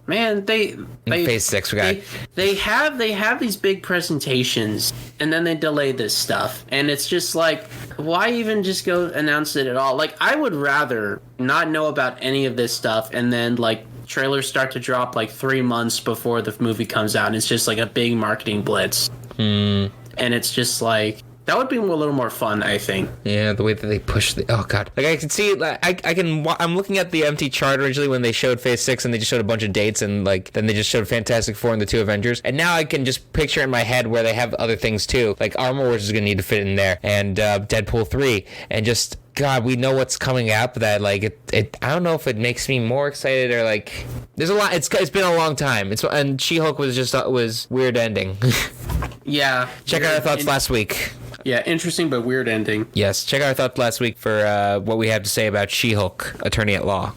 man, they Phase 6 we got. They have these big presentations, and then they delay this stuff, and it's just like, why even just go announce it at all? Like, I would rather not know about any of this stuff, and then like trailers start to drop like 3 months before the movie comes out, and it's just like a big marketing blitz. And it's just like, that would be a little more fun, I think. Yeah, the way that they push oh god, like I can see, like I'm looking at the empty chart originally when they showed Phase 6 and they just showed a bunch of dates, and like then they just showed Fantastic Four and the 2 Avengers, and now I can just picture in my head where they have other things too, like Armor Wars is gonna need to fit in there, and Deadpool 3, and just God, we know what's coming up. That like it I don't know if it makes me more excited or like there's a lot. It's been a long time. And She-Hulk was weird ending. Yeah. Check out our thoughts last week. Yeah, interesting but weird ending. Yes, check out our thoughts last week for what we have to say about She-Hulk, Attorney at Law.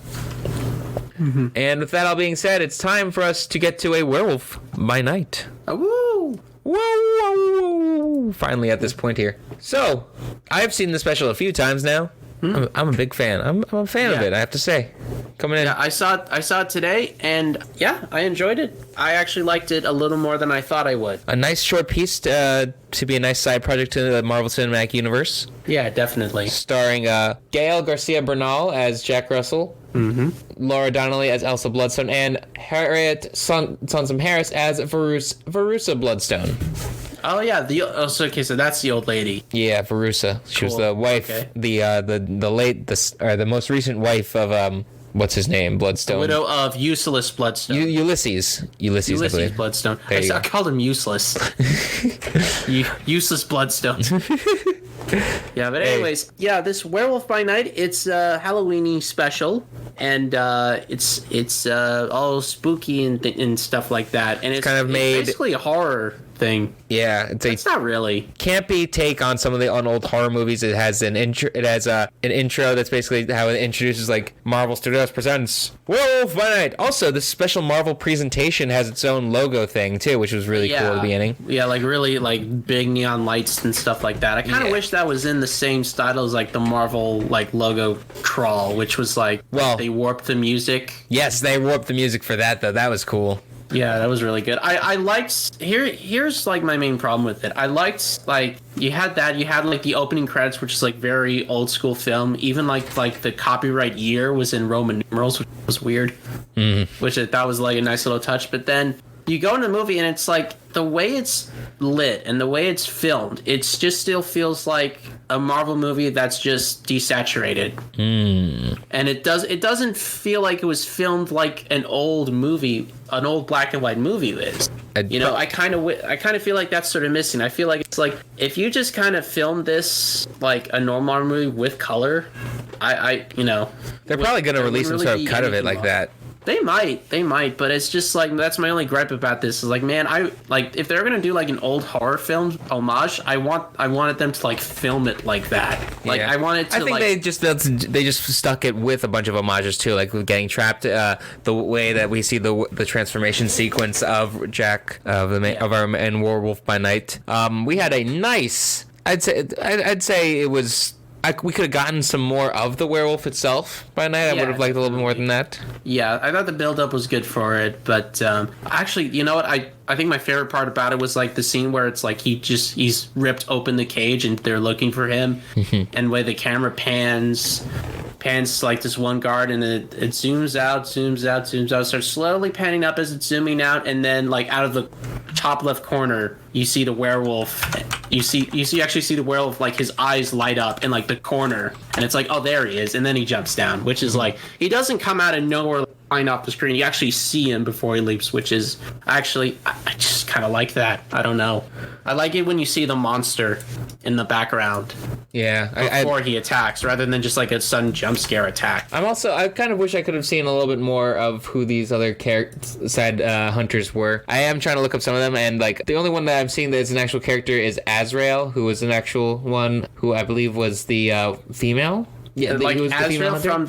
And with that all being said, it's time for us to get to a Werewolf by Night. Woo! Whoa! Finally at this point here. So, I've seen the special a few times now. I'm a big fan. I'm a fan of it, I have to say. Coming in. Yeah, I saw it today, and yeah, I enjoyed it. I actually liked it a little more than I thought I would. A nice short piece to be a nice side project to the Marvel Cinematic Universe. Yeah, definitely. Starring Gael Garcia Bernal as Jack Russell, Laura Donnelly as Elsa Bloodstone, and Harriet Sansom Harris as Verussa Bloodstone. Oh yeah, so that's the old lady. Yeah, Verussa. She was the wife, the most recent wife of what's his name, Bloodstone. The widow of Useless Bloodstone. Ulysses, I Bloodstone. I called him useless. Useless Bloodstone. Yeah, but anyways, this Werewolf by Night, it's a Halloween-y special, and it's all spooky and stuff like that, and it's kind of made basically a horror thing. Yeah, It's not really campy take on some of the old horror movies. It has an intro. It has an intro that's basically how it introduces like Marvel Studios presents Werewolf by Night. Also, this special Marvel presentation has its own logo thing too, which was really cool at the beginning. Yeah, like really like big neon lights and stuff like that. I kind of wish that was in the same style as like the Marvel like logo crawl, which was like they warped the music. Yes, they warped the music for that though. That was cool. Yeah, that was really good. I liked here's like my main problem with it. I liked like you had like the opening credits, which is like very old school film. Even like the copyright year was in Roman numerals, which was weird. Which I thought was like a nice little touch. But then you go in the movie and it's like the way it's lit and the way it's filmed, it's just still feels like a Marvel movie that's just desaturated. And it doesn't feel like it was filmed like an old movie, an old black and white movie is. You know, I kind of feel like that's sort of missing. I feel like it's like if you just kind of filmed this like a normal Marvel movie with color, you know, they're probably going to release some sort of cut of it like that. They might, but it's just like that's my only gripe about this. Is like, man, I like if they're gonna do like an old horror film homage, I wanted them to like film it like that. Like I wanted to. I think they just stuck it with a bunch of homages too, like getting trapped. The way that we see the transformation sequence of Jack of our and Werewolf by Night. We had a nice. I'd say it was. We could have gotten some more of the werewolf itself by night. I would have liked a little bit more than that. Yeah, I thought the build-up was good for it, but actually, you know what? I think my favorite part about it was like the scene where it's like he's ripped open the cage and they're looking for him, and where the camera pans like this one guard, and it zooms out, starts slowly panning up as it's zooming out, and then like out of the top left corner, you see the werewolf. You actually see the werewolf, like his eyes light up in like the corner, and it's like, oh, there he is, and then he jumps down, which is like he doesn't come out of nowhere flying off the screen. You actually see him before he leaps, which is actually I just kind of like that. I don't know. I like it when you see the monster in the background. Yeah, before he attacks, rather than just like a sudden jump scare attack. I kind of wish I could have seen a little bit more of who these other side hunters were. I am trying to look up some of them, and like the only one that I'm seeing that is an actual character is Azrael, who was an actual one, who I believe was the female. Yeah, like Azrael from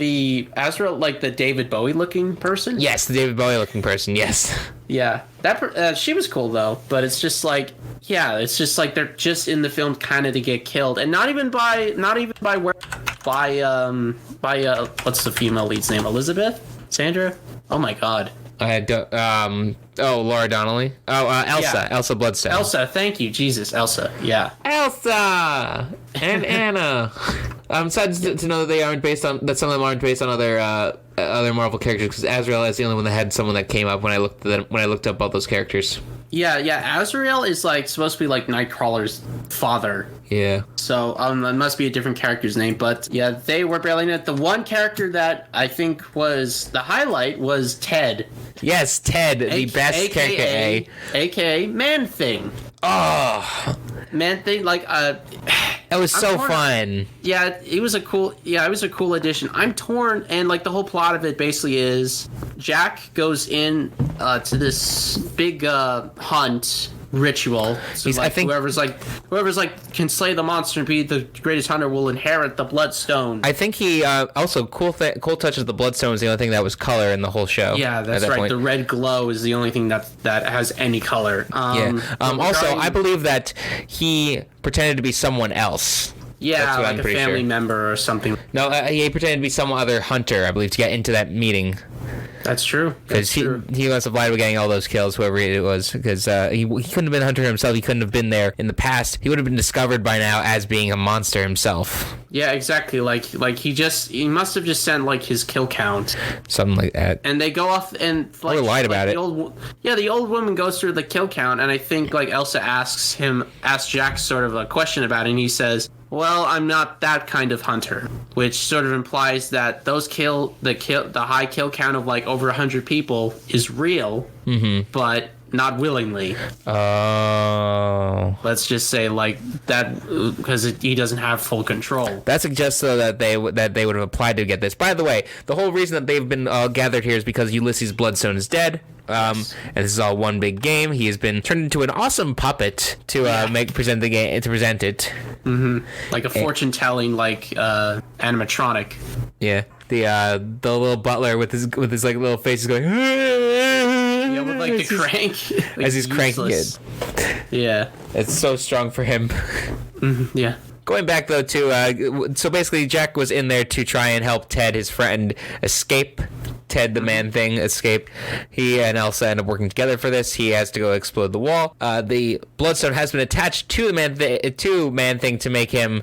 Azrael, like the David Bowie looking person. Yes, the David Bowie looking person. Yes. Yeah, that she was cool though, but it's just like it's just like they're just in the film kind of to get killed, and not even by what's the female lead's name? Elizabeth? Sandra? Oh my God. I don't. Laura Donnelly. Elsa. Yeah. Elsa Bloodstone. Elsa. Thank you, Jesus. Elsa. Yeah. Elsa and Anna. I'm sad to know that some of them aren't based on other Marvel characters, because Azrael is the only one that had someone that came up when I looked up all those characters. Yeah. Azrael is like supposed to be like Nightcrawler's father. Yeah. So it must be a different character's name, but yeah, they were barely in it. The one character that I think was the highlight was Ted. Yes, Ted, the best character. AKA Man Thing. Oh, Man Thing, like it was so fun. Yeah, it was a cool addition. I'm torn, and like the whole plot of it basically is Jack goes in to this big hunt ritual. So I think whoever's like can slay the monster and be the greatest hunter will inherit the bloodstone. I think he also cool touch of the bloodstone was the only thing that was color in the whole show. Yeah, that's right. Point. The red glow is the only thing that has any color. Also, I believe that he pretended to be someone else. Yeah, like a family member or something. No, he pretended to be some other hunter, I believe, to get into that meeting. That's true. Because he must have lied about getting all those kills, whoever it was. Because he couldn't have been a hunter himself. He couldn't have been there in the past. He would have been discovered by now as being a monster himself. Yeah, exactly. Like he must have just sent like his kill count, something like that. And they go off and like lied about it. The old woman goes through the kill count, and I think like Elsa asks Jack sort of a question about it, and he says, well, I'm not that kind of hunter, which sort of implies that the high kill count of like over 100 people is real, but not willingly. Oh. Let's just say like that, because he doesn't have full control. That suggests though that they would have applied to get this. By the way, the whole reason that they've been gathered here is because Ulysses Bloodstone is dead. Yes. And this is all one big game. He has been turned into an awesome puppet to present the game, to present it. Mm-hmm. Like a fortune telling animatronic. Yeah. The little butler with his like little face is going. Yeah, with like the crank. Like, as he's cranking it. Yeah. It's so strong for him. Mm-hmm. Yeah. Going back though to so basically Jack was in there to try and help Ted, his friend, escape. Ted the Man Thing escape. He and Elsa end up working together for this. He has to go explode the wall. The Bloodstone has been attached to the Man Thing to make him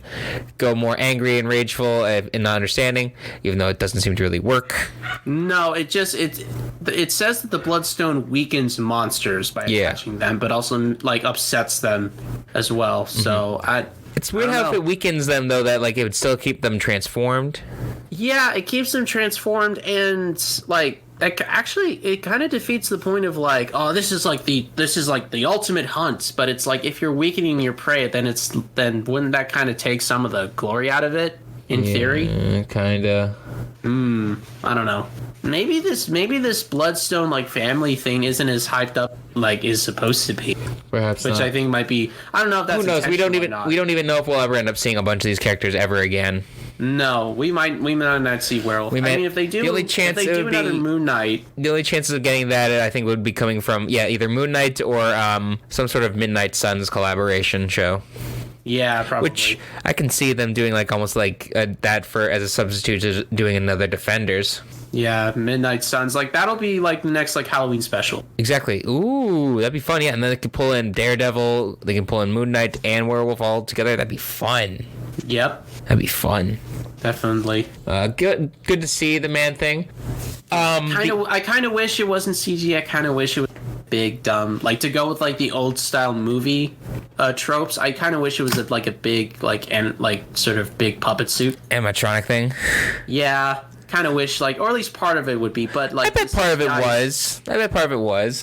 go more angry and rageful and not understanding, even though it doesn't seem to really work. No, it says that the Bloodstone weakens monsters by attaching them, but also like upsets them as well. So it's weird how if it weakens them though, that like it would still keep them transformed. Yeah, it keeps them transformed, and like actually it kind of defeats the point of like, oh, this is like the ultimate hunt. But it's like if you're weakening your prey, then wouldn't that kind of take some of the glory out of it? In theory, kinda. I don't know. Maybe this Bloodstone like family thing isn't as hyped up like is supposed to be. Perhaps which not. I think might be. I don't know if that's. Who knows? We don't even know if we'll ever end up seeing a bunch of these characters ever again. No, we might not see Werewolf. I mean, if they do, the only chance if they do another Moon Knight. The only chances of getting that, I think, would be coming from either Moon Knight or some sort of Midnight Suns collaboration show. Yeah, probably. Which I can see them doing like almost like that as a substitute to doing another Defenders. Yeah, Midnight Suns. Like that'll be like the next like Halloween special. Exactly. Ooh, that'd be fun. Yeah, and then they could pull in Daredevil. They can pull in Moon Knight and Werewolf all together. That'd be fun. Yep. That'd be fun. Definitely. Good to see the Man Thing. I kind of wish it wasn't CG. I kind of wish it was big dumb. Like to go with like the old style movie tropes. I kind of wish it was a big sort of big puppet suit. Animatronic thing. Yeah. Kind of wish or at least part of it would be, but like I bet part of it was.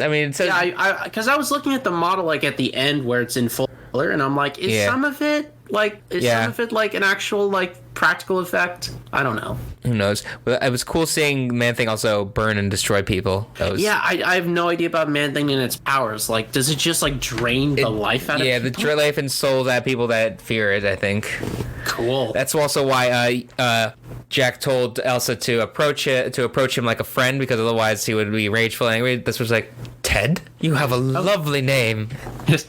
I mean, because I was looking at the model like at the end where it's in full color, and I'm like, is some of it like an actual like practical effect? I don't know. Who knows? But it was cool seeing Man Thing also burn and destroy people. I have no idea about Man Thing and its powers. Like, does it just like drain the life out of people? Yeah, the life and soul that people that fear it, I think. Cool. That's also why Jack told Elsa to approach him like a friend, because otherwise he would be rageful and angry. This was like, Ted, you have a lovely name.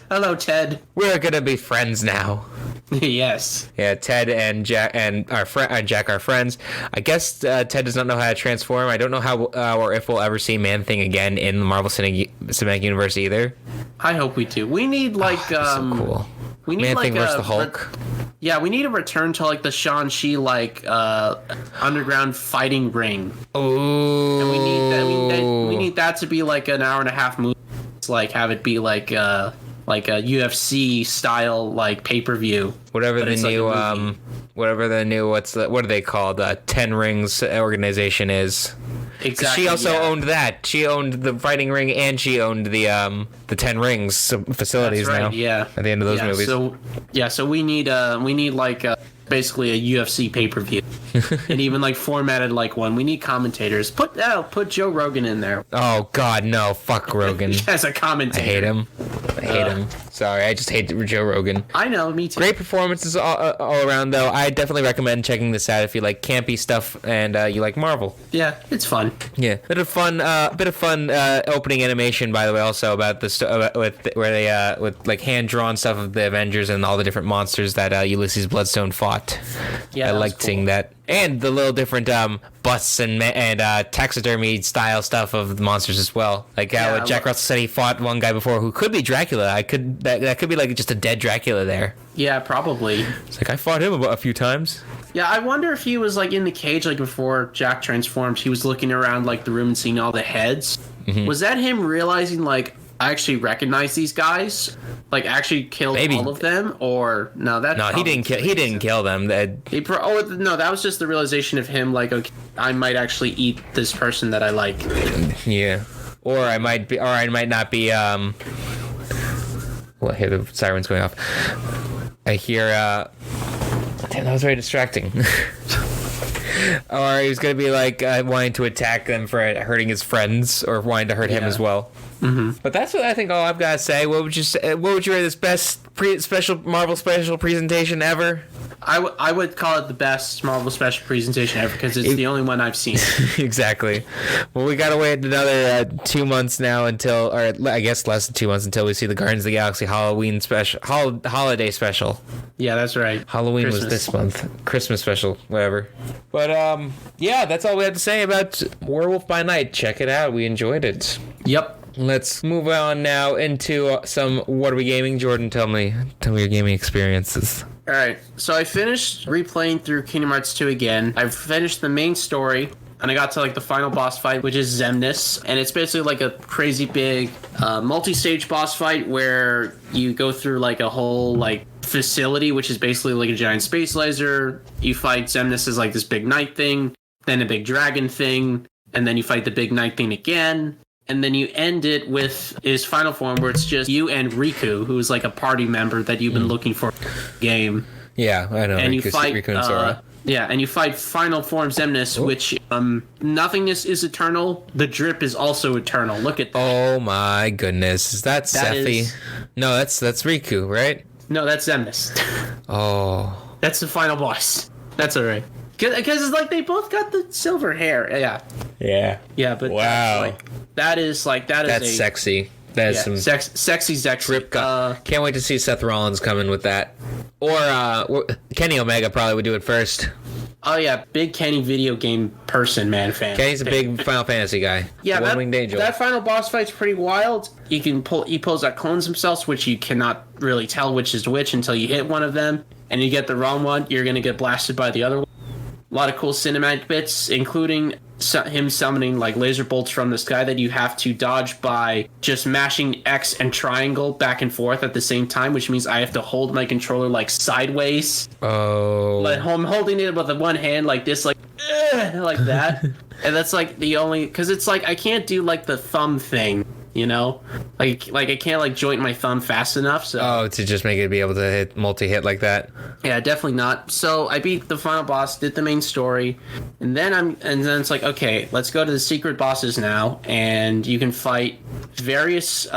Hello, Ted. We're gonna be friends now. Yes. Yeah, Ted and Jack and Jack are friends. I guess Ted does not know how to transform. I don't know how or if we'll ever see Man Thing again in the Marvel Cinematic Universe either. I hope we do. We need so cool. We need Man Thing versus the Hulk. We need a return to like the Shang-Chi underground fighting ring. Oh. And we need that to be like an hour and a half movie. It's like have it be like a UFC style like pay-per-view. Whatever the new what are they called? 10 Rings organization is. Exactly. She also owned that. She owned the fighting ring and she owned the 10 Rings facilities. That's right, now. Yeah. At the end of those movies. So we need like basically a UFC pay-per-view. And even like formatted like one. We need commentators. Put Joe Rogan in there. Oh God, no! Fuck Rogan. As a commentator. I hate him. Sorry, I just hate Joe Rogan. I know, me too. Great performances all around, though. I definitely recommend checking this out if you like campy stuff and you like Marvel. Yeah, it's fun. Yeah, bit of fun opening animation, by the way. Also about with like hand drawn stuff of the Avengers and all the different monsters that Ulysses Bloodstone fought. Yeah, I liked seeing that. And the little different busts and taxidermy style stuff of the monsters as well. Like how Jack Russell said he fought one guy before who could be Dracula. That could be like just a dead Dracula there. Yeah, probably. It's like I fought him a few times. Yeah, I wonder if he was like in the cage like before Jack transformed. He was looking around like the room and seeing all the heads. Mm-hmm. Was that him realizing like I actually recognize these guys? Like actually killed all of them, or no? He didn't kill them. That was just the realization of him. Like, okay, I might actually eat this person that I like. Yeah. or I might not be. Well, I hear the sirens going off. I hear. Damn, that was very distracting. Or he was gonna be like wanting to attack them for hurting his friends, or wanting to hurt him as well. Mm-hmm. But that's what I think. All I've got to say. What would you say? What would you rate this best special Marvel special presentation ever? I would call it the best Marvel special presentation ever because it's the only one I've seen. Exactly. Well, we gotta wait another 2 months now until, or I guess less than 2 months until we see the Guardians of the Galaxy Halloween special, holiday special. Yeah, that's right. Halloween was this month. Christmas special, whatever. But yeah, that's all we have to say about Werewolf by Night. Check it out. We enjoyed it. Yep. Let's move on now into some What Are We Gaming? Jordan, tell me your gaming experiences. All right, so I finished replaying through Kingdom Hearts 2 again. I've finished the main story, and I got to like the final boss fight, which is Xemnas, and it's basically like a crazy big multi-stage boss fight where you go through like a whole like facility, which is basically like a giant space laser. You fight Xemnas as like this big knight thing, then a big dragon thing, and then you fight the big knight thing again. And then you end it with his final form where it's just you and Riku, who's like a party member that you've been looking for in the game. Yeah, I know. And Riku, you fight Riku and Sora. Yeah, and you fight final form Xemnas, which nothingness is eternal. The drip is also eternal. Look at that. Oh my goodness. Is that Sephi? No, that's Riku, right? No, that's Xemnas. Oh. That's the final boss. That's all right. Because it's like they both got the silver hair. Yeah. Yeah. Yeah, but wow. That's sexy. That is some sexy. Drip can't wait to see Seth Rollins coming with that. Or Kenny Omega probably would do it first. Oh yeah, big Kenny video game fan. Kenny's a big Final Fantasy guy. Yeah, One-Winged Angel. That final boss fight's pretty wild. He pulls out clones himself, which you cannot really tell which is which until you hit one of them, and you get the wrong one, you're gonna get blasted by the other one. A lot of cool cinematic bits, including him summoning like laser bolts from the sky that you have to dodge by just mashing X and triangle back and forth at the same time, which means I have to hold my controller like sideways. Oh. Like I'm holding it with the one hand like this, like that. And that's like the only, because it's like I can't do like the thumb thing. You know, like I can't like joint my thumb fast enough. So to just make it be able to hit multi-hit like that. Yeah, definitely not. So I beat the final boss, did the main story, and then it's like, okay, let's go to the secret bosses now, and you can fight various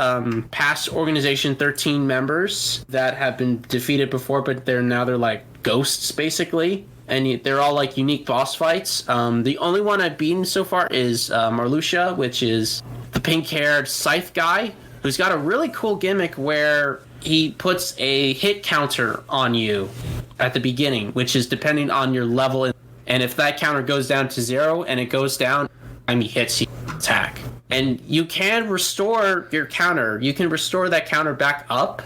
past Organization 13 members that have been defeated before, but they're like ghosts basically. And they're all like unique boss fights. The only one I've beaten so far is Marluxia, which is the pink-haired scythe guy, who's got a really cool gimmick where he puts a hit counter on you at the beginning, which is depending on your level. And if that counter goes down to 0 and it goes down, he hits you attack. And you can restore your counter. You can restore that counter back up,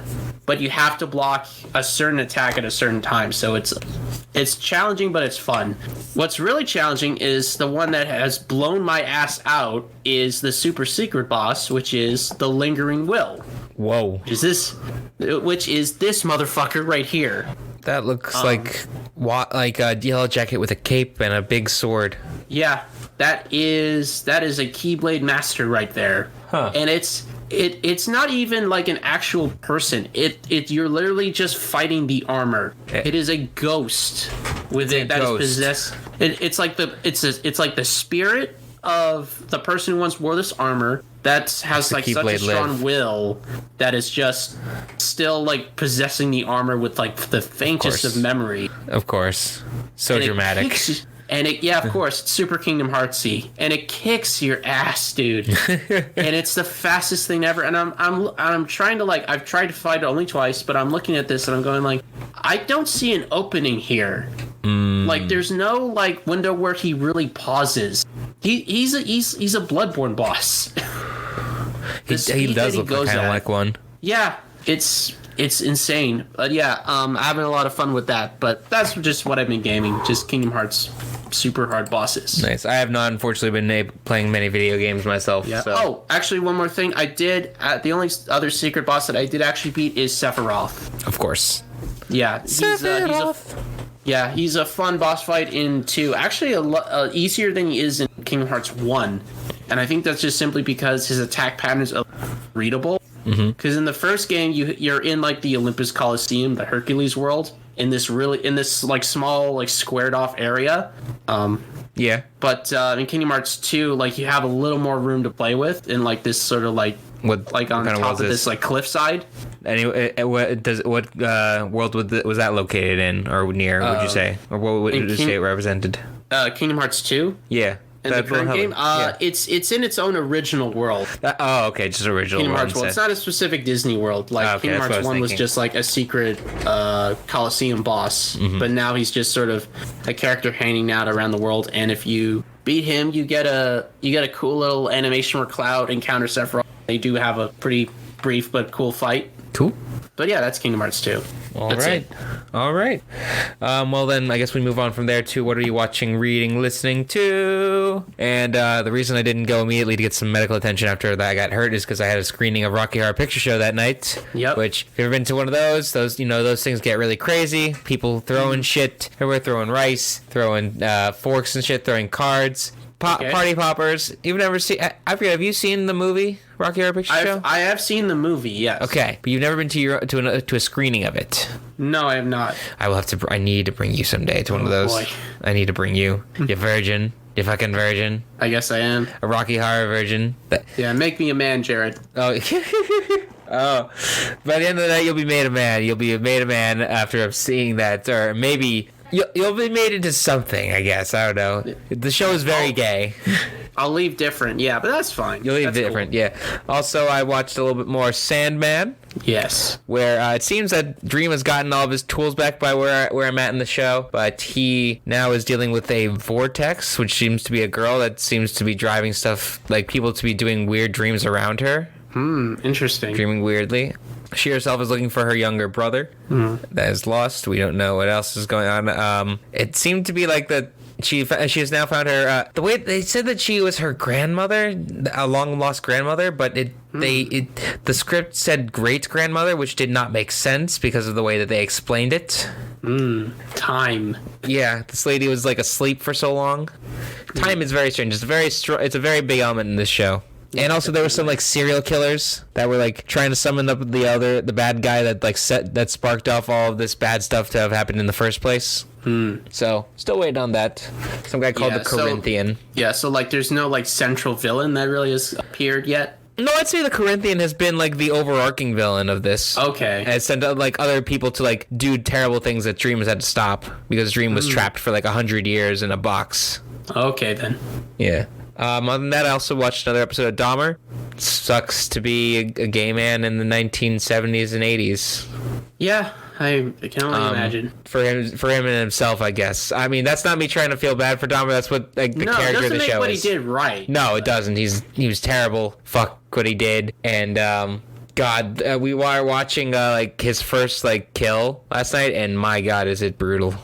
but you have to block a certain attack at a certain time. So it's challenging, but it's fun. What's really challenging is the one that has blown my ass out is the super secret boss, which is the Lingering Will. Whoa. Which is this motherfucker right here. That looks like a Yellow Jacket with a cape and a big sword. Yeah, that is a Keyblade master right there. Huh. And it's not even like an actual person. You're literally just fighting the armor. It is a ghost with it that is possessed. It's like the spirit of the person who once wore this armor that has like such a strong will that is just still like possessing the armor with like the faintest of memory. Of course. So dramatic. Of course, it's Super Kingdom Heartsy, and it kicks your ass, dude. And it's the fastest thing ever. And I'm trying to like, I've tried to fight it only twice, but I'm looking at this and I'm going like, I don't see an opening here. Like, there's no like window where he really pauses. He's a Bloodborne boss. He does look kind of like one. Yeah, it's insane. But yeah, I'm having a lot of fun with that. But that's just what I've been gaming. Just Kingdom Hearts super hard bosses. Nice. I have not, unfortunately, been playing many video games myself. Yeah. So. Oh, actually, one more thing. I did. The only other secret boss that I did actually beat is Sephiroth. Of course. Yeah. He's a fun boss fight in 2. Actually, easier than he is in Kingdom Hearts 1. and I think that's just simply because his attack pattern is readable. Because in the first game, you're in like the Olympus Coliseum, the Hercules world, in this like small like squared off area. Yeah. But in Kingdom Hearts 2, like you have a little more room to play with in like this sort of like on top of this like cliffside. Anyway, what world was that located in or near? Would you say, or what would you say it represented? Kingdom Hearts 2. Yeah. In the current game, it's in its own original world. Okay, just original Kingdom Hearts world. It's not a specific Disney world. Like Kingdom Hearts 1 was just like a secret Coliseum boss, but now he's just sort of a character hanging out around the world. And if you beat him, you get a cool little animation where Cloud encounters Sephiroth. They do have a pretty brief but cool fight. Cool. But yeah, that's Kingdom Hearts 2. All right. Well, then I guess we move on from there to what are you watching, reading, listening to? And the reason I didn't go immediately to get some medical attention after that I got hurt is because I had a screening of Rocky Horror Picture Show that night. Yep. Which, if you've ever been to one of those things get really crazy. People throwing shit everywhere, throwing rice, throwing forks and shit, throwing cards. Party poppers. You've never seen... I forget, have you seen the movie Rocky Horror Picture Show? I have seen the movie, yes. Okay, but you've never been to a screening of it. No, I have not. I need to bring you someday to one of those. Boy. I need to bring you. You virgin. You fucking virgin. I guess I am. A Rocky Horror virgin. Yeah, make me a man, Jared. Oh, oh. By the end of the night, you'll be made a man. You'll be made a man after seeing that, or maybe... You'll be made into something, I guess. I don't know. The show is very gay. I'll leave different, yeah, but that's fine. You'll leave different, cool. Yeah. Also, I watched a little bit more Sandman. Yes. Where it seems that Dream has gotten all of his tools back by where I'm at in the show, but he now is dealing with a vortex, which seems to be a girl that seems to be driving stuff, like people to be doing weird dreams around her. Interesting. Dreaming weirdly. She herself is looking for her younger brother that is lost. We don't know what else is going on. It seemed to be like that she has now found her. The way they said that she was her grandmother, a long lost grandmother, but the script said great grandmother, which did not make sense because of the way that they explained it. Time. Yeah, this lady was like asleep for so long. Time is very strange. It's a very big element in this show. And also there were some like serial killers that were like trying to summon up the bad guy that sparked off all of this bad stuff to have happened in the first place. So still waiting on that. Some guy called the Corinthian. So like there's no like central villain that really has appeared yet. No, I'd say the Corinthian has been like the overarching villain of this. Okay. And it's sent out like other people to like do terrible things that Dream has had to stop because Dream was trapped for like 100 years in a box. Okay then. Yeah. Other than that, I also watched another episode of Dahmer. Sucks to be a gay man in the 1970s and 80s. Yeah, I can only imagine. For him and himself, I guess. I mean, that's not me trying to feel bad for Dahmer. That's what the character of the show is. No, it doesn't make what he did right. No, it doesn't. He was terrible. Fuck what he did. And God, we were watching like his first like kill last night, and my God, is it brutal?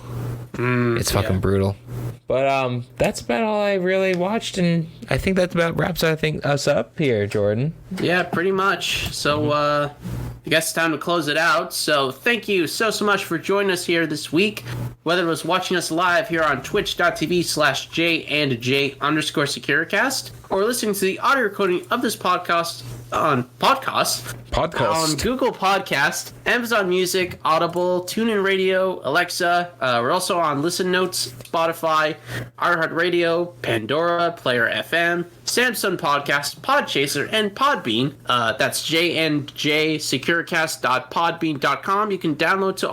It's fucking brutal. But that's about all I really watched, and I think that about wraps us up here, Jordan. Yeah, pretty much. So I guess it's time to close it out. So thank you so much for joining us here this week. Whether it was watching us live here on twitch.tv/J+J_SecuriCast or listening to the audio recording of this podcast on Google Podcast, Amazon Music, Audible, TuneIn Radio, Alexa. We're also on Listen Notes, Spotify, iHeartRadio, Pandora, Player FM, Samsung Podcast, Podchaser, and Podbean. That's JNJSecuriCast.podbean.com. You can download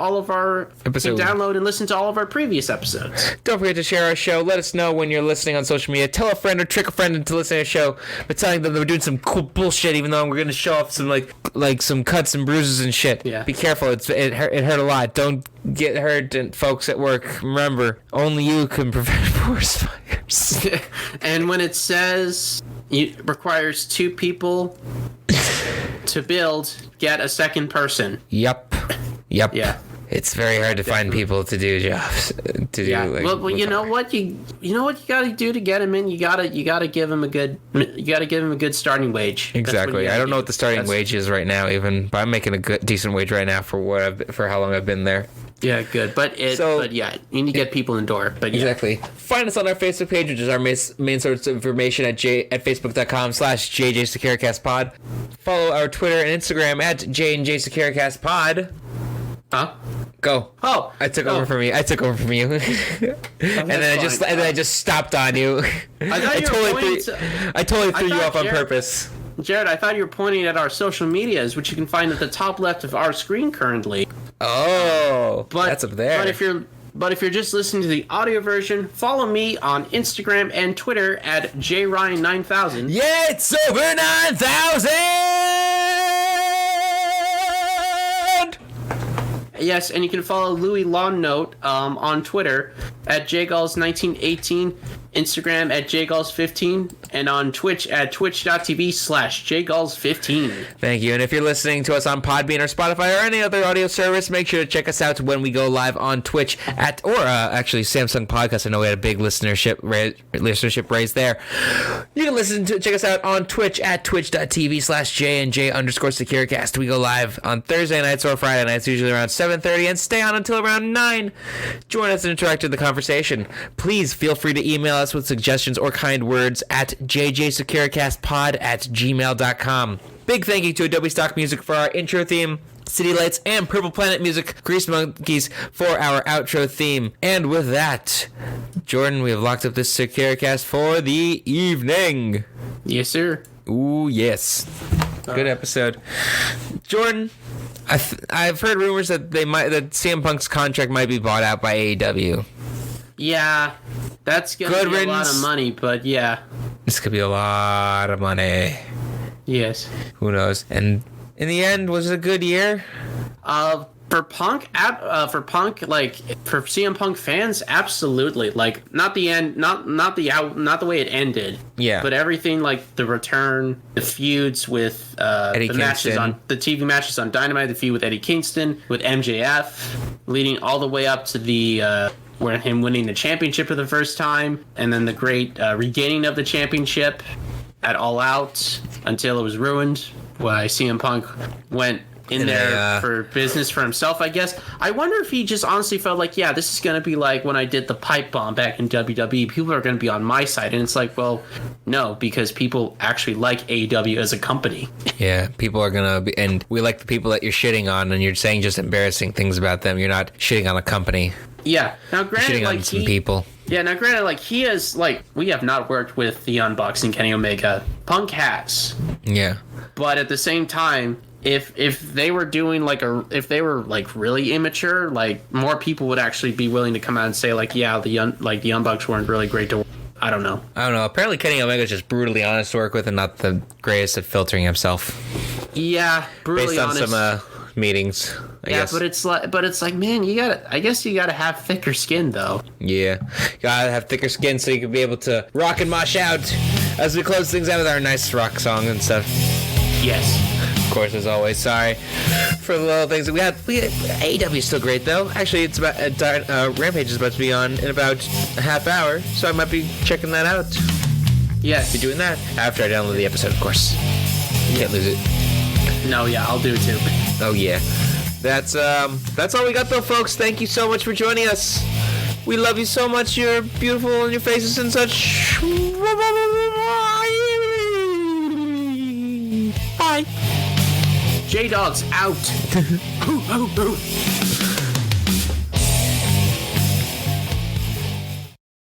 and listen to all of our previous episodes. Don't forget to share our show. Let us know when you're listening on social media. Tell a friend or trick a friend into listening to our show by telling them that we're doing some cool bullshit, even though we're going to show off some like some cuts and bruises and shit. Yeah. Be careful. It hurt a lot. Don't get hurt, and folks at work. Remember, only you can prevent forest fires. And when it says it requires 2 people to build, get a second person. Yep. Yeah. It's very hard to find people to do jobs. Well, you know what you got to do to get him in. You got to give him a good starting wage. Exactly. I don't know what the starting wage is right now, even, but I'm making a decent wage right now for how long I've been there. Yeah, good. But yeah, you need to get people in the door. But yeah. Exactly. Find us on our Facebook page, which is our main source of information at facebook.com/JJ SecuriCast Pod. Follow our Twitter and Instagram at J+J SecuriCast Pod. Huh? Go. Oh, I took over from you. And then I just stopped on you. I totally threw you off on purpose. Jared, I thought you were pointing at our social medias, which you can find at the top left of our screen currently. Oh, that's up there. But if you're just listening to the audio version, follow me on Instagram and Twitter at JRyan9000. Yeah, it's over 9,000! Yes, and you can follow Louis Lawnnote on Twitter at JGulls1918, Instagram at JGulls15, and on Twitch at twitch.tv/JGulls15. Thank you. And if you're listening to us on Podbean or Spotify or any other audio service, make sure to check us out when we go live on Twitch actually Samsung Podcast. I know we had a big listenership raise there. You can check us out on Twitch at twitch.tv/J+J_SecuriCast. We go live on Thursday nights or Friday nights, usually around 7:30, and stay on until around 9. Join us and interact with the conversation. Please feel free to email us with suggestions or kind words at jjsecuricastpod@gmail.com. Big thank you to Adobe Stock Music for our intro theme, City Lights and Purple Planet Music, Grease Monkeys for our outro theme. And with that, Jordan, we have locked up this SecuriCast for the evening. Yes, sir. Ooh, yes. Good episode. Jordan, I've heard rumors that that CM Punk's contract might be bought out by AEW. Yeah, that's gonna be a lot of money, but yeah. This could be a lot of money. Yes. Who knows? And in the end, was it a good year? For Punk, like for CM Punk fans, absolutely. Like not the end, not the way it ended. Yeah. But everything, like the return, the feuds with the matches on the TV matches on Dynamite, the feud with Eddie Kingston, with MJF, leading all the way up to the where him winning the championship for the first time, and then the great regaining of the championship at All Out until it was ruined. Why CM Punk went in there for business for himself, I guess. I wonder if he just honestly felt like, yeah, this is going to be like when I did the pipe bomb back in WWE. People are going to be on my side. And it's like, well, no, because people actually like AEW as a company. Yeah, people are going to be, and we like the people that you're shitting on, and you're saying just embarrassing things about them. You're not shitting on a company. Yeah. Now, granted, shitting on some people. Yeah, now granted, like, he is, like, we have not worked with the Unboxing Kenny Omega. Punk has. Yeah. But at the same time, if they were doing, like, if they were, like, really immature, like, more people would actually be willing to come out and say, like, yeah, the Unbox weren't really great to work. I don't know. Apparently Kenny Omega's just brutally honest to work with and not the greatest at filtering himself. Yeah, brutally honest. Based on some meetings, I guess. But it's like, man, I guess you gotta have thicker skin, though. Yeah, gotta have thicker skin so you can be able to rock and mosh out as we close things out with our nice rock song and stuff. Yes. Of course, as always, sorry for the little things that we had. AEW is still great, though. Actually, it's about Rampage is about to be on in about a half hour, so I might be checking that out. Yes. Be doing that after I download the episode, of course. Can't lose it. No, yeah, I'll do it too. Oh yeah, that's all we got though, folks. Thank you so much for joining us. We love you so much. You're beautiful and your faces and such. Bye. J-Dog's out.